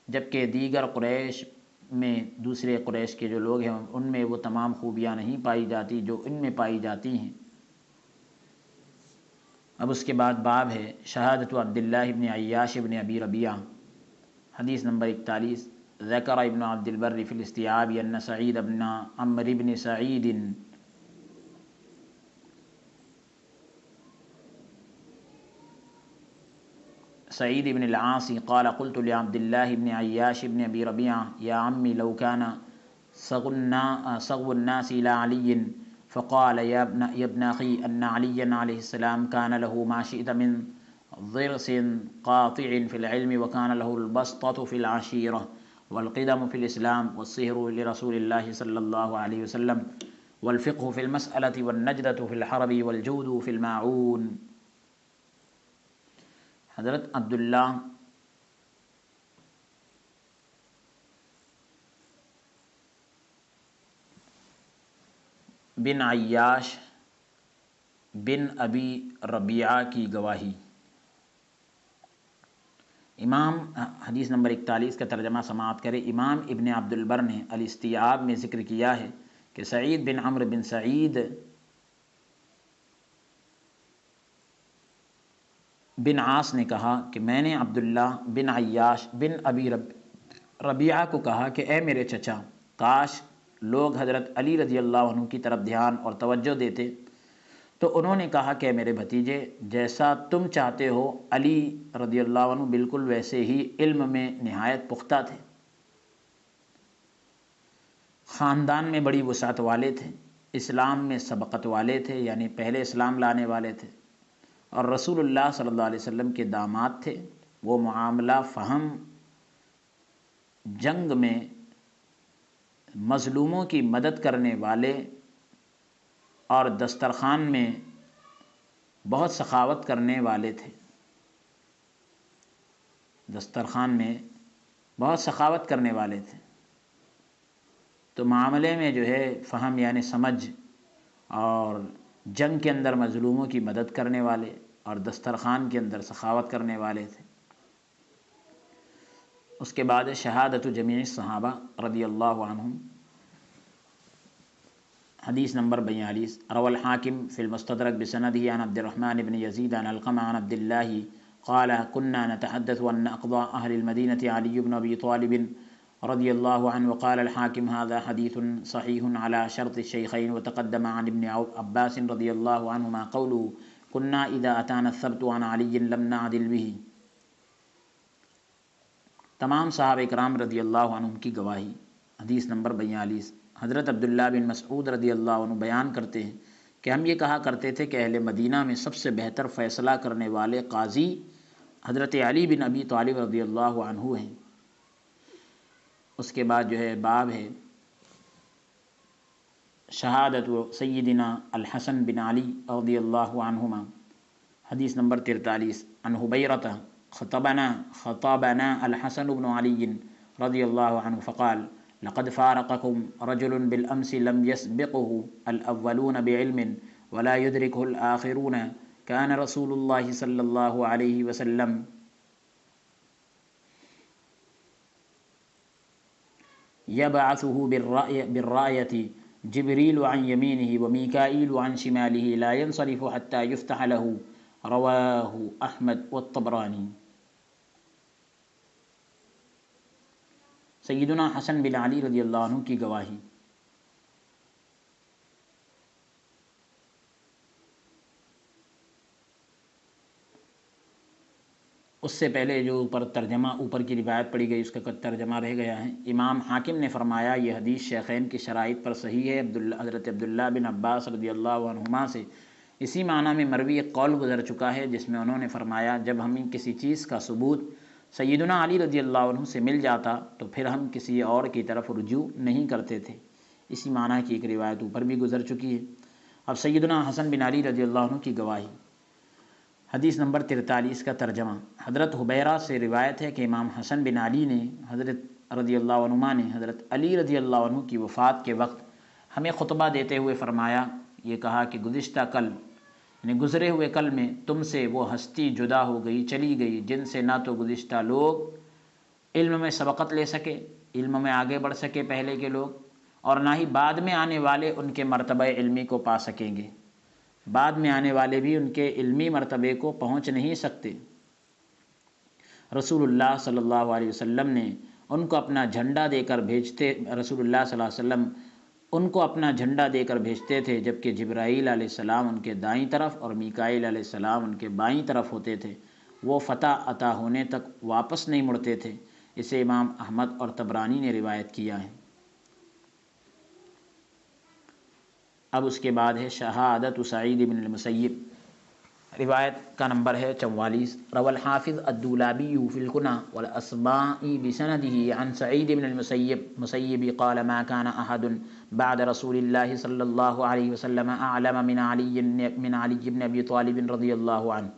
جبکہ دیگر قریش میں دوسرے قریش کے جو لوگ ہیں ان میں وہ تمام خوبیاں نہیں پائی جاتی جو ان میں پائی جاتی ہیں۔ اب اس کے بعد باب ہے شہادت عبداللہ ابن عیاش ابن ابی ربیعہ، حدیث نمبر 41۔ ذکر ابن عبد البر فی الاستیعاب ان سعید ابن عمرو بن سعید بن العاص قال قلت لعبد الله بن عياش بن ابي ربيعه يا عمي لو كان صغو الناس الى علي فقال يا ابن اخي ان عليا عليه السلام كان له ما شئت من ضرس قاطع في العلم وكان له البسطة في العشيرة والقدم في الإسلام والصهر لرسول الله صلى الله عليه وسلم والفقه في المسألة والنجدة في الحرب والجود في الماعون۔ حضرت عبداللہ بن عیاش بن ابی ربیعہ کی گواہی، امام حدیث نمبر 41 کا ترجمہ سماعت کرے۔ امام ابن عبد البر نے الاستیعاب میں ذکر کیا ہے کہ سعید بن عمرو بن سعید بن عاص نے کہا کہ میں نے عبداللہ بن عیاش بن ابی ربیعہ کو کہا کہ اے میرے چچا، کاش لوگ حضرت علی رضی اللہ عنہ کی طرف دھیان اور توجہ دیتے۔ تو انہوں نے کہا کہ میرے بھتیجے، جیسا تم چاہتے ہو، علی رضی اللہ عنہ بالکل ویسے ہی علم میں نہایت پختہ تھے، خاندان میں بڑی وسعت والے تھے، اسلام میں سبقت والے تھے، یعنی پہلے اسلام لانے والے تھے، اور رسول اللہ صلی اللہ علیہ وسلم کے داماد تھے۔ وہ معاملہ فہم، جنگ میں مظلوموں کی مدد کرنے والے اور دسترخوان میں بہت سخاوت کرنے والے تھے، دسترخوان میں بہت سخاوت کرنے والے تھے۔ تو معاملے میں جو ہے فہم یعنی سمجھ، اور جنگ کے اندر مظلوموں کی مدد کرنے والے اور دسترخوان کے اندر سخاوت کرنے والے تھے۔ اس کے بعد شہادت جمیع الصحابہ رضی اللہ عنہم، حدیث نمبر 42۔ روى الحاکم فی المستدرک بسندہ عن عبد الرحمن بن یزید عن علقمہ عن عبد اللہ قال كنا نتحدث ان اقضى اہل المدینة علی بن ابی طالب رضی اللہ عنہ وقال الحاکم هذا حدیث صحیح على شرط الشیخین وتقدم عن ابن عباس رضی اللہ عنہما قوله كنا اذا اتانا الثبت عن علی لم نعدل به۔ تمام صحابہ کرام رضی اللہ عنہم کی گواہی، حدیث نمبر 42۔ حضرت عبداللہ بن مسعود رضی اللہ عنہ بیان کرتے ہیں کہ ہم یہ کہا کرتے تھے کہ اہل مدینہ میں سب سے بہتر فیصلہ کرنے والے قاضی حضرت علی بن ابی طالب رضی اللہ عنہ ہیں۔ اس کے بعد جو ہے باب ہے شہادت سیدنا الحسن بن علی رضی اللہ عنہما، حدیث نمبر 43، عن حبیرۃ خطبنا الحسن بن علی رضی اللہ عنہ فقال لقد فارقكم رجل بالامس لم يسبقه الاولون بعلم ولا يدركه الاخرون كان رسول الله صلی اللہ علیہ وسلم يبعثه بالراية جبريل عن يمينه وميكائيل عن شماله لا ينصرف حتى يفتح له، رواه احمد والطبرانی۔ سیدنا حسن بن علی رضی اللہ عنہ کی گواہی۔ اس سے پہلے جو اوپر کی روایت پڑھی گئی اس کا ترجمہ رہ گیا ہے۔ امام حاکم نے فرمایا یہ حدیث شیخین کی شرائط پر صحیح ہے۔ حضرت عبداللہ بن عباس رضی اللہ عنہما سے اسی معنی میں مروی ایک قول گزر چکا ہے جس میں انہوں نے فرمایا جب ہمیں کسی چیز کا ثبوت سیدنا علی رضی اللہ عنہ سے مل جاتا تو پھر ہم کسی اور کی طرف رجوع نہیں کرتے تھے۔ اسی معنی کی ایک روایت اوپر بھی گزر چکی ہے۔ اب سیدنا حسن بن علی رضی اللہ عنہ کی گواہی، حدیث نمبر 43 کا ترجمہ۔ حضرت حبیرہ سے روایت ہے کہ امام حسن بن علی نے حضرت رضی اللہ عنہما نے حضرت علی رضی اللہ عنہ کی وفات کے وقت ہمیں خطبہ دیتے ہوئے فرمایا، یہ کہا کہ گزشتہ کل یعنی گزرے ہوئے کل میں تم سے وہ ہستی جدا ہو گئی، چلی گئی جن سے نہ تو گزشتہ لوگ علم میں سبقت لے سکے، علم میں آگے بڑھ سکے پہلے کے لوگ، اور نہ ہی بعد میں آنے والے ان کے مرتبہ علمی کو پا سکیں گے، بعد میں آنے والے بھی ان کے علمی مرتبے کو پہنچ نہیں سکتے۔ رسول اللہ صلی اللہ علیہ وسلم نے ان کو اپنا جھنڈا دے کر بھیجتے رسول اللہ صلی اللہ علیہ وسلم ان کو اپنا جھنڈا دے کر بھیجتے تھے، جبکہ جبرائیل علیہ السلام ان کے دائیں طرف اور میکائیل علیہ السلام ان کے بائیں طرف ہوتے تھے، وہ فتح عطا ہونے تک واپس نہیں مڑتے تھے۔ اسے امام احمد اور طبرانی نے روایت کیا ہے۔ اب اس کے بعد ہے شہادت سعید بن المسیب، روایت کا نمبر ہے 44۔ روى الحافظ الدولابی فی الکنى والاسماء بسندہ عن سعید بن المسیب قال ما كان احد بعد رسول اللہ صلی اللہ علیہ وسلم اعلم من علی بن ابی طالب رضی اللہ عنہ۔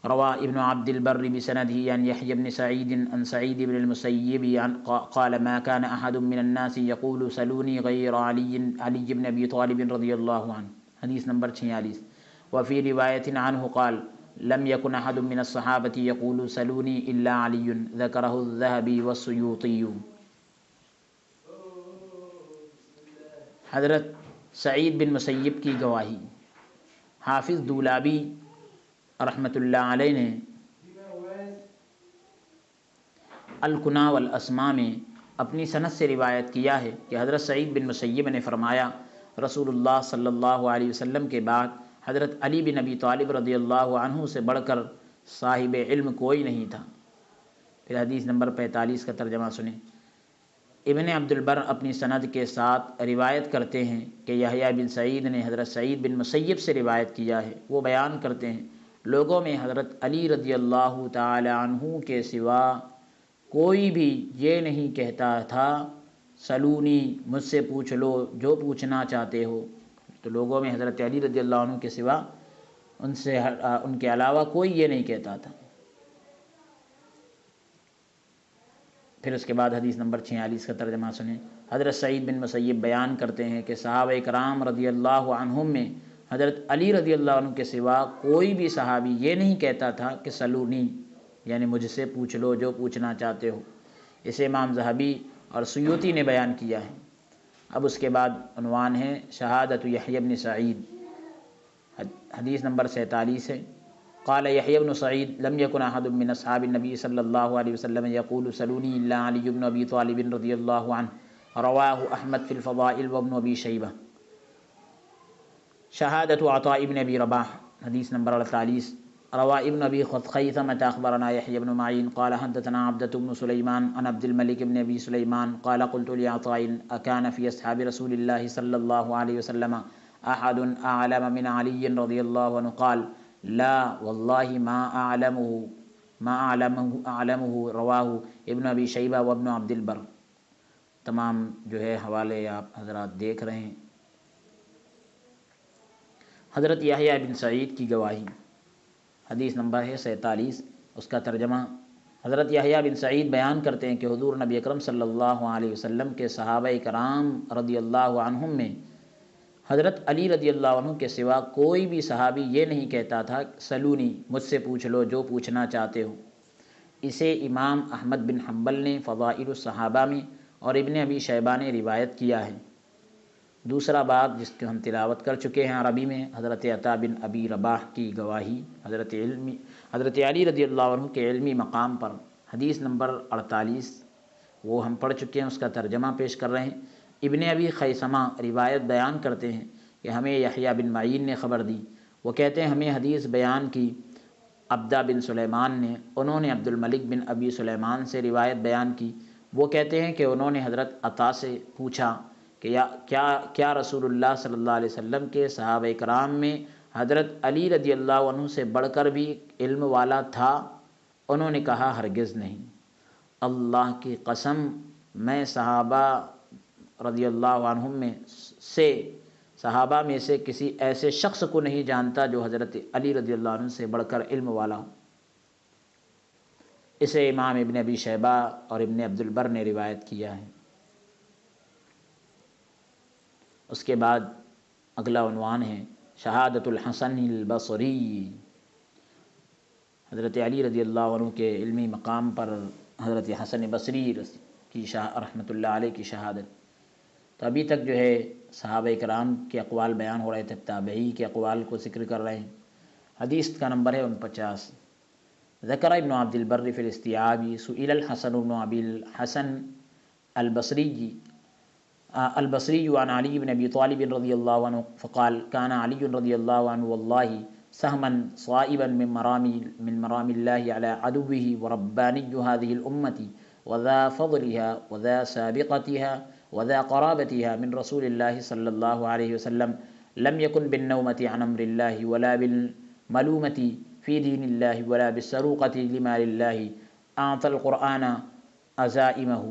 روى ابن عبد البر بسندہ عن يحيى بن سعید عن سعید بن المسیب قال ما كان احد من الناس يقول سلوني غير علی بن ابی طالب رضی اللہ عنہ، حدیث نمبر 46۔ وفي رواية عنه قال لم يكن أحد من الصحابة يقول سلوني إلا علي، ذكره الذهبي والسيوطي۔ حضرت سعید بن مسیب کی گواہی، حافظ دولابی رحمۃ اللہ علیہ نے الکنى والاسماء میں اپنی سند سے روایت کیا ہے کہ حضرت سعید بن مسیب نے فرمایا رسول اللہ صلی اللہ علیہ وسلم کے بعد حضرت علی بن ابی طالب رضی اللہ عنہ سے بڑھ کر صاحب علم کوئی نہیں تھا۔ پھر حدیث نمبر 45 کا ترجمہ سنیں۔ ابن عبد البر اپنی سند کے ساتھ روایت کرتے ہیں کہ یحییٰ بن سعید نے حضرت سعید بن مسیب سے روایت کیا ہے۔ وہ بیان کرتے ہیں لوگوں میں حضرت علی رضی اللہ تعالی عنہ کے سوا کوئی بھی یہ نہیں کہتا تھا سلونی، مجھ سے پوچھ لو جو پوچھنا چاہتے ہو، تو لوگوں میں حضرت علی رضی اللہ عنہ کے سوا ان کے علاوہ کوئی یہ نہیں کہتا تھا۔ پھر اس کے بعد حدیث نمبر 46 کا ترجمہ سنیں۔ حضرت سعید بن مسیب بیان کرتے ہیں کہ صحابہ کرام رضی اللہ عنہم میں حضرت علی رضی اللہ عنہ کے سوا کوئی بھی صحابی یہ نہیں کہتا تھا کہ سلونی یعنی مجھ سے پوچھ لو جو پوچھنا چاہتے ہو۔ اسے امام ذہبی اور سیوطی نے بیان کیا ہے۔ اب اس کے بعد عنوان ہے شہادت یحییٰ بن سعید، حدیث نمبر 47 ہے۔ قال یحییٰ بن سعید لم یکن احد من اصحاب النبی صلی اللہ علیہ وسلم یقول سلونی الا علی بن ابی طالب رضی اللہ عنہ، رواہ احمد فی الفضائل وابن ابی شیبہ۔ شہادت عطاء بن ابی رباح، حدیث نمبر 48۔ روى ابن ابي خيثمة اخبرنا يحيى بن معين قال حدثنا عبدة بن سليمان عن عبد الملك بن ابي سليمان قال قلت لعطاء اكان في اصحاب رسول الله صلى الله عليه وسلم احد اعلم من علي رضي الله عنه؟ قال لا والله ما اعلمه ما اعلمہ رواہ ابن ابی شیبہ و ابن عبد البر۔ تمام جو ہے حوالے آپ حضرات دیکھ رہے ہیں۔ حضرت یحییٰ بن سعید کی گواہی، حدیث نمبر ہے 47، اس کا ترجمہ۔ حضرت یحییٰ بن سعید بیان کرتے ہیں کہ حضور نبی اکرم صلی اللہ علیہ وسلم کے صحابہ کرام رضی اللہ عنہم میں حضرت علی رضی اللہ عنہ کے سوا کوئی بھی صحابی یہ نہیں کہتا تھا سلونی، مجھ سے پوچھ لو جو پوچھنا چاہتے ہو۔ اسے امام احمد بن حنبل نے فضائل الصحابہ میں اور ابن ابی شیبہ نے روایت کیا ہے۔ دوسرا باب جس کو ہم تلاوت کر چکے ہیں عربی میں، حضرت عطا بن ابی رباح کی گواہی حضرت علی رضی اللہ عنہ کے علمی مقام پر، حدیث نمبر 48، وہ ہم پڑھ چکے ہیں، اس کا ترجمہ پیش کر رہے ہیں۔ ابن ابی خیثمہ روایت بیان کرتے ہیں کہ ہمیں یحییٰ بن معین نے خبر دی، وہ کہتے ہیں ہمیں حدیث بیان کی عبدہ بن سلیمان نے، انہوں نے عبد الملک بن ابی سلیمان سے روایت بیان کی، وہ کہتے ہیں کہ انہوں نے حضرت عطا سے پوچھا کہ کیا رسول اللہ صلی اللہ علیہ وسلم کے صحابہ کرام میں حضرت علی رضی اللہ عنہ سے بڑھ کر بھی علم والا تھا؟ انہوں نے کہا ہرگز نہیں، اللہ کی قسم میں صحابہ رضی اللہ عنہم میں سے کسی ایسے شخص کو نہیں جانتا جو حضرت علی رضی اللہ عنہ سے بڑھ کر علم والا ہو۔ اسے امام ابن ابی شیبہ اور ابن عبد البر نے روایت کیا ہے۔ اس کے بعد اگلا عنوان ہے شہادت الحسن البصری، حضرت علی رضی اللہ عنہ کے علمی مقام پر حضرت حسن بصری کی رحمۃ اللہ علیہ کی شہادت۔ تو ابھی تک جو ہے صحابہ کرام کے اقوال بیان ہو رہے تھے، تابعی کے اقوال کو ذکر کر رہے ہیں۔ حدیث کا نمبر ہے 49۔ ذکر ابن عبد البر فی الاستیعاب سئل الحسن بن ابی الحسن البصری عن علی بن ابی طالب رضی اللہ عنہ فقال كان علی رضی اللہ عنہ واللہ سہما صائبا من مرام اللہ علی عدوه وربانی هذه الامة وذا فضلها وذا سابقتها وذا قرابتها من رسول الله صلی اللہ علیہ وسلم لم يكن بالنومة عن امر الله ولا بالملومة في دين الله ولا بالسروقة لمال الله أعطى القرآن عزائمه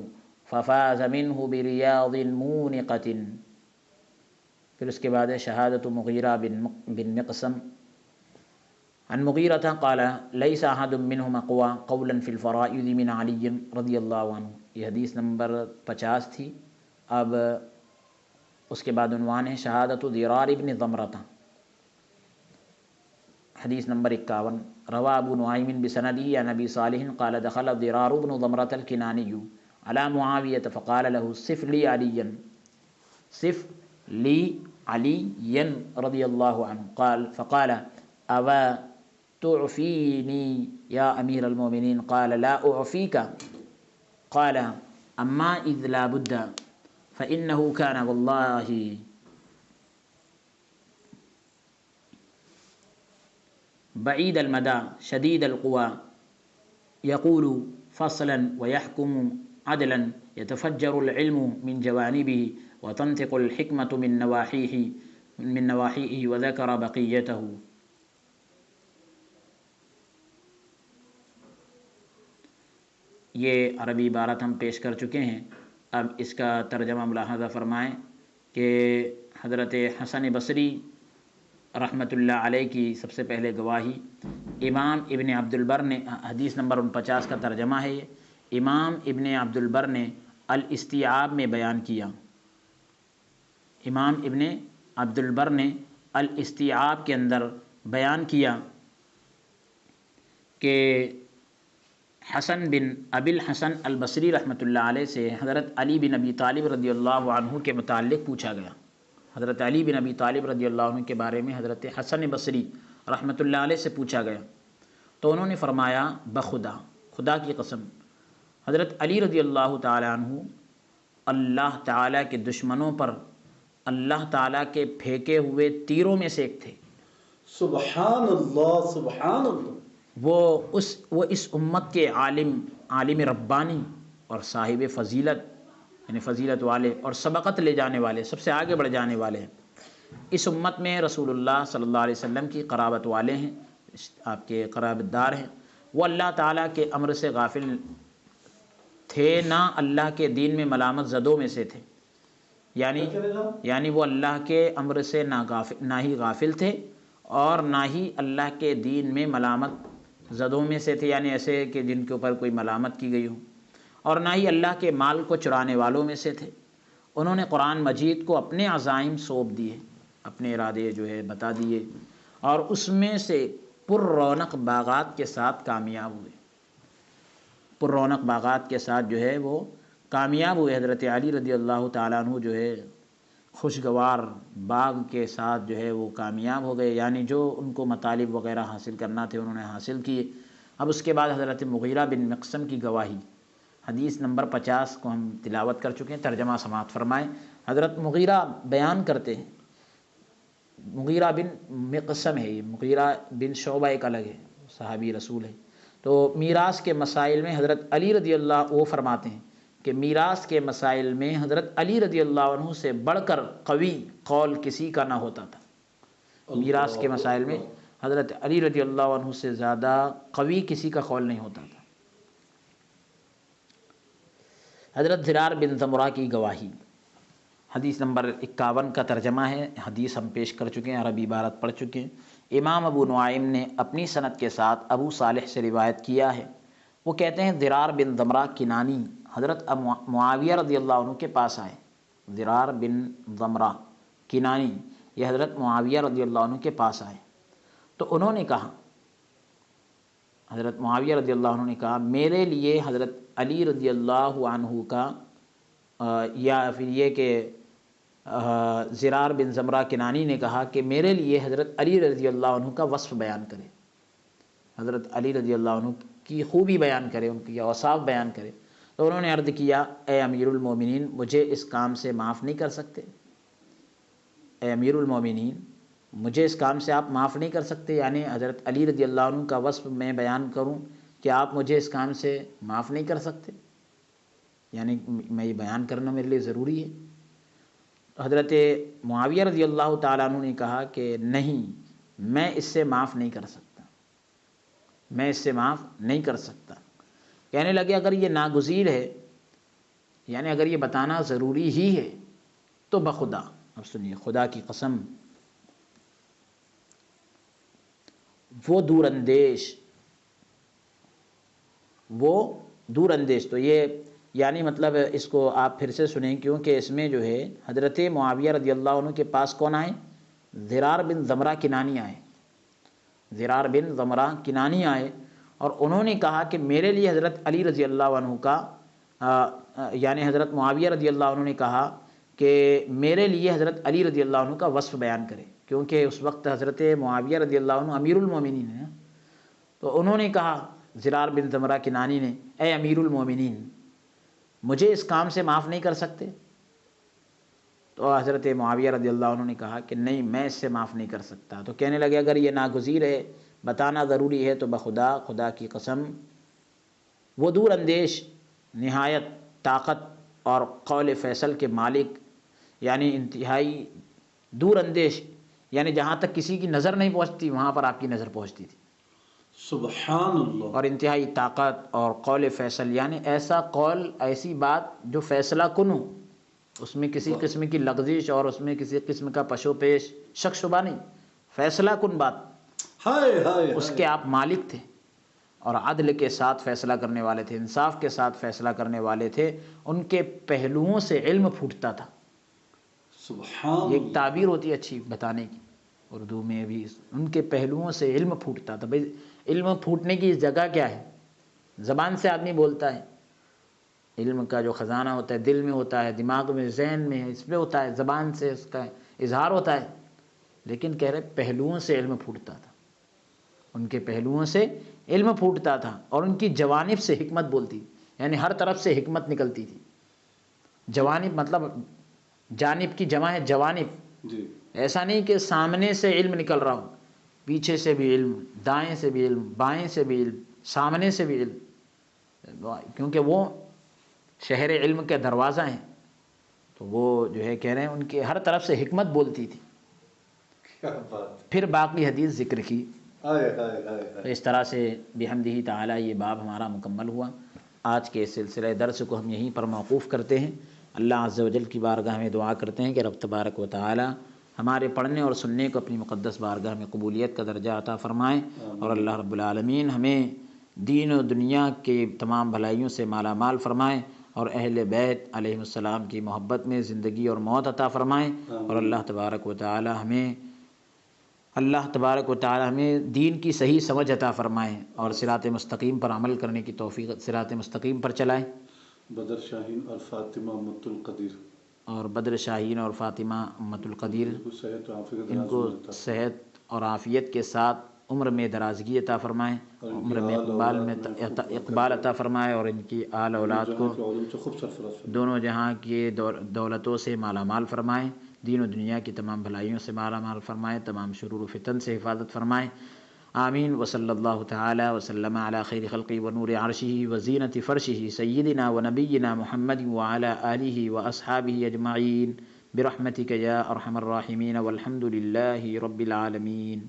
ففاز منه برياض مونقة۔ پھر اس کے بعد ہے شہادت مغیرہ بن مقسم عن مغیرة قال ليس أحد منهم أقوى قولا في الفرائض من علي رضی اللہ عنہ۔ یہ حدیث نمبر 50 تھی۔ اب اس کے بعد عنوان ہے شہادت ضرار بن ضمرة، حدیث نمبر 51۔ روا ابو نعیم بسندی عن ابی صالح قال دخل ضرار بن ضمرة الکنانی على معاویة فقال له صف لي عليا رضی اللہ عنہ قال فقال أوا تعفيني يا أمير المؤمنين قال لا أعفيك قال أما إذ لا بد فإنه كان والله بعيد المدى شديد القوى يقول فصلا ويحكم عدلا يتفجر العلم من جوانبه وتنطق الحكمة من نواحيه وذكر بقيته۔ یہ عربی عبارت ہم پیش کر چکے ہیں، اب اس کا ترجمہ ملاحظہ فرمائیں کہ حضرت حسن بصری رحمۃ اللہ علیہ کی سب سے پہلے گواہی امام ابن عبد البر نے، حدیث نمبر 49 کا ترجمہ ہے یہ، امام ابن عبد البر نے الاستیعاب میں بیان کیا۔ امام ابن عبد البر نے الاستیعاب کے اندر بیان کیا کہ حسن بن ابی الحسن البصری رحمۃ اللہ علیہ سے حضرت علی بن ابی طالب رضی اللہ عنہ کے متعلق پوچھا گیا۔ حضرت علی بن ابی طالب رضی اللہ عنہ کے بارے میں حضرت حسن بصری رحمۃ اللہ علیہ سے پوچھا گیا تو انہوں نے فرمایا بخدا، خدا کی قسم، حضرت علی رضی اللہ تعالی عنہ اللہ تعالیٰ کے دشمنوں پر اللہ تعالیٰ کے پھینکے ہوئے تیروں میں سے ایک تھے۔ سبحان اللہ سبحان اللہ۔ وہ اس امت کے عالم ربانی اور صاحب فضیلت، یعنی فضیلت والے اور سبقت لے جانے والے، سب سے آگے بڑھ جانے والے ہیں۔ اس امت میں رسول اللہ صلی اللہ علیہ وسلم کی قرابت والے ہیں، آپ کے قرابت دار ہیں۔ وہ اللہ تعالیٰ کے امر سے غافل تھے، نہ اللہ کے دین میں ملامت زدوں میں سے تھے، یعنی وہ اللہ کے امر سے نہ ہی غافل تھے اور نہ ہی اللہ کے دین میں ملامت زدوں میں سے تھے، یعنی ایسے کہ جن کے اوپر کوئی ملامت کی گئی ہو، اور نہ ہی اللہ کے مال کو چرانے والوں میں سے تھے۔ انہوں نے قرآن مجید کو اپنے عزائم سونپ دیے، اپنے ارادے جو ہے بتا دیے، اور اس میں سے پر رونق باغات کے ساتھ کامیاب ہوئے، پر رونق باغات کے ساتھ جو ہے وہ کامیاب ہوئے۔ حضرت علی رضی اللہ تعالیٰ عنہ جو ہے خوشگوار باغ کے ساتھ جو ہے وہ کامیاب ہو گئے، یعنی جو ان کو مطالب وغیرہ حاصل کرنا تھے انہوں نے حاصل کیے۔ اب اس کے بعد حضرت مغیرہ بن مقسم کی گواہی، حدیث نمبر 50 کو ہم تلاوت کر چکے ہیں، ترجمہ سماعت فرمائیں۔ حضرت مغیرہ بیان کرتے ہیں، مغیرہ بن مقسم ہے، یہ مغیرہ بن شعبہ ایک الگ ہے، صحابی رسول ہے۔ تو میراث کے مسائل میں حضرت علی رضی اللہ وہ فرماتے ہیں کہ میراث کے مسائل میں حضرت علی رضی اللہ عنہ سے بڑھ کر قوی قول کسی کا نہ ہوتا تھا۔ میراث کے مسائل میں حضرت علی رضی اللہ عنہ سے زیادہ قوی کسی کا قول نہیں ہوتا تھا۔ حضرت زرار بن زمرہ کی گواہی، حدیث نمبر 51 کا ترجمہ ہے، حدیث ہم پیش کر چکے ہیں، عربی عبارت پڑھ چکے ہیں۔ امام ابو نعیم نے اپنی سند کے ساتھ ابو صالح سے روایت کیا ہے، وہ کہتے ہیں زرار بن زمرہ کنانی حضرت معاویہ رضی اللہ عنہ کے پاس آئے۔ زرار بن زمرہ کنانی یہ حضرت معاویہ رضی اللہ عنہ کے پاس آئے، تو انہوں نے کہا، حضرت معاویہ رضی اللہ عنہ نے کہا میرے لیے حضرت علی رضی اللہ عنہ کا یا پھر یہ کہ زرار بن زمرہ کنانی نے کہا کہ میرے لیے حضرت علی رضی اللہ عنہ کا وصف بیان کرے، حضرت علی رضی اللہ عنہ کی خوبی بیان کرے، ان کی اوصاف بیان کرے۔ تو انہوں نے عرض کیا، اے امیر المومنین مجھے اس کام سے معاف نہیں کر سکتے؟ اے امیر المومنین مجھے اس کام سے آپ معاف نہیں کر سکتے؟ یعنی حضرت علی رضی اللہ عنہ کا وصف میں بیان کروں کہ آپ مجھے اس کام سے معاف نہیں کر سکتے؟ یعنی میں یہ بیان کرنا میرے لیے ضروری ہے۔ حضرت معاویہ رضی اللہ تعالیٰ عنہ نے کہا کہ نہیں، میں اس سے معاف نہیں کر سکتا، میں اس سے معاف نہیں کر سکتا۔ کہنے لگے اگر یہ ناگزیر ہے، یعنی اگر یہ بتانا ضروری ہی ہے تو بخدا، اب سنیے، خدا کی قسم، وہ دور اندیش، تو یہ یعنی مطلب اس کو آپ پھر سے سنیں، کیونکہ اس میں جو ہے حضرت معاویہ رضی اللہ عنہ کے پاس کون آئے؟ زرار بن زمرہ کنانی آئے، زرار بن زمرہ کنانی آئے، اور انہوں نے کہا کہ میرے لیے حضرت علی رضی اللہ عنہ کا یعنی حضرت معاویہ رضی اللہ عنہ نے کہا کہ میرے لیے حضرت علی رضی اللہ عنہ کا وصف بیان کرے، کیونکہ اس وقت حضرت معاویہ رضی اللہ عنہ امیر المومنین ہیں۔ تو انہوں نے کہا، زرار بن زمرہ کنانی نے، اے امیر المومنین مجھے اس کام سے معاف نہیں کر سکتے؟ تو حضرت معاویہ رضی اللہ عنہ نے کہا کہ نہیں، میں اس سے معاف نہیں کر سکتا۔ تو کہنے لگے اگر یہ ناگزیر ہے، بتانا ضروری ہے تو بخدا، خدا کی قسم، وہ دور اندیش، نہایت طاقت اور قول فیصل کے مالک، یعنی انتہائی دور اندیش، یعنی جہاں تک کسی کی نظر نہیں پہنچتی وہاں پر آپ کی نظر پہنچتی تھی، سبحان اللہ، اور انتہائی طاقت اور قول فیصل، یعنی ایسا قول، ایسی بات جو فیصلہ کن ہو، اس میں کسی قسم کی لغزش اور اس میں کسی قسم کا پشو پیش، شک شبہ نہیں، فیصلہ کن بات، اس کے آپ مالک تھے، اور عدل کے ساتھ فیصلہ کرنے والے تھے، انصاف کے ساتھ فیصلہ کرنے والے تھے۔ ان کے پہلوؤں سے علم پھوٹتا تھا، سبحان، یہ ایک تعبیر ہوتی ہے اچھی بتانے کی، اردو میں بھی، ان کے پہلوؤں سے علم پھوٹتا تھا۔ بھائی علم پھوٹنے کی جگہ کیا ہے؟ زبان سے آدمی بولتا ہے، علم کا جو خزانہ ہوتا ہے دل میں ہوتا ہے، دماغ میں، ذہن میں، اس میں ہوتا ہے، زبان سے اس کا اظہار ہوتا ہے، لیکن کہہ رہے پہلوؤں سے علم پھوٹتا تھا، ان کے پہلوؤں سے علم پھوٹتا تھا، اور ان کی جوانب سے حکمت بولتی، یعنی ہر طرف سے حکمت نکلتی تھی۔ جوانب مطلب جانب کی جمع ہے جوانب، ایسا نہیں کہ سامنے سے علم نکل رہا ہو، پیچھے سے بھی علم، دائیں سے بھی علم، بائیں سے بھی علم، سامنے سے بھی علم، کیونکہ وہ شہر علم کے دروازہ ہیں، تو وہ جو ہے کہہ رہے ہیں ان کے ہر طرف سے حکمت بولتی تھی۔ کیا بات، پھر باقی حدیث ذکر کی، تو اس طرح سے بحمدہ تعالی یہ باب ہمارا مکمل ہوا۔ آج کے سلسلہ درس کو ہم یہیں پر موقوف کرتے ہیں۔ اللہ عز و جل کی بارگاہ میں دعا کرتے ہیں کہ رب تبارک و تعالی ہمارے پڑھنے اور سننے کو اپنی مقدس بارگاہ میں قبولیت کا درجہ عطا فرمائیں، اور اللہ رب العالمین ہمیں دین و دنیا کے تمام بھلائیوں سے مالا مال فرمائیں، اور اہل بیت علیہ السلام کی محبت میں زندگی اور موت عطا فرمائیں، اور اللہ تبارک و تعالی ہمیں دین کی صحیح سمجھ عطا فرمائیں، اور صراط مستقیم پر عمل کرنے کی توفیق، صراط مستقیم پر چلائیں۔ بدر شاہین اور فاطمہ امت القدیر، اور بدر شاہین اور فاطمہ امت القدیر، ان کو صحت اور عافیت کے ساتھ عمر میں درازگی عطا فرمائیں، عمر میں اقبال عطا فرمائیں، اور ان کی آل اولاد کو دونوں جہاں کی دولتوں سے مالا مال فرمائیں، دین و دنیا کی تمام بھلائیوں سے مالا مال فرمائیں، تمام شرور و فتن سے حفاظت فرمائیں۔ آمین۔ وصلی اللہ تعالی وسلم علی خیر خلقہ ونور عرشہ وزینۃ فرشہ سیدنا ونبینا محمد وعلی آلہ واصحابہ اجمعین برحمتک یا ارحم الراحمین والحمد للہ رب العالمین۔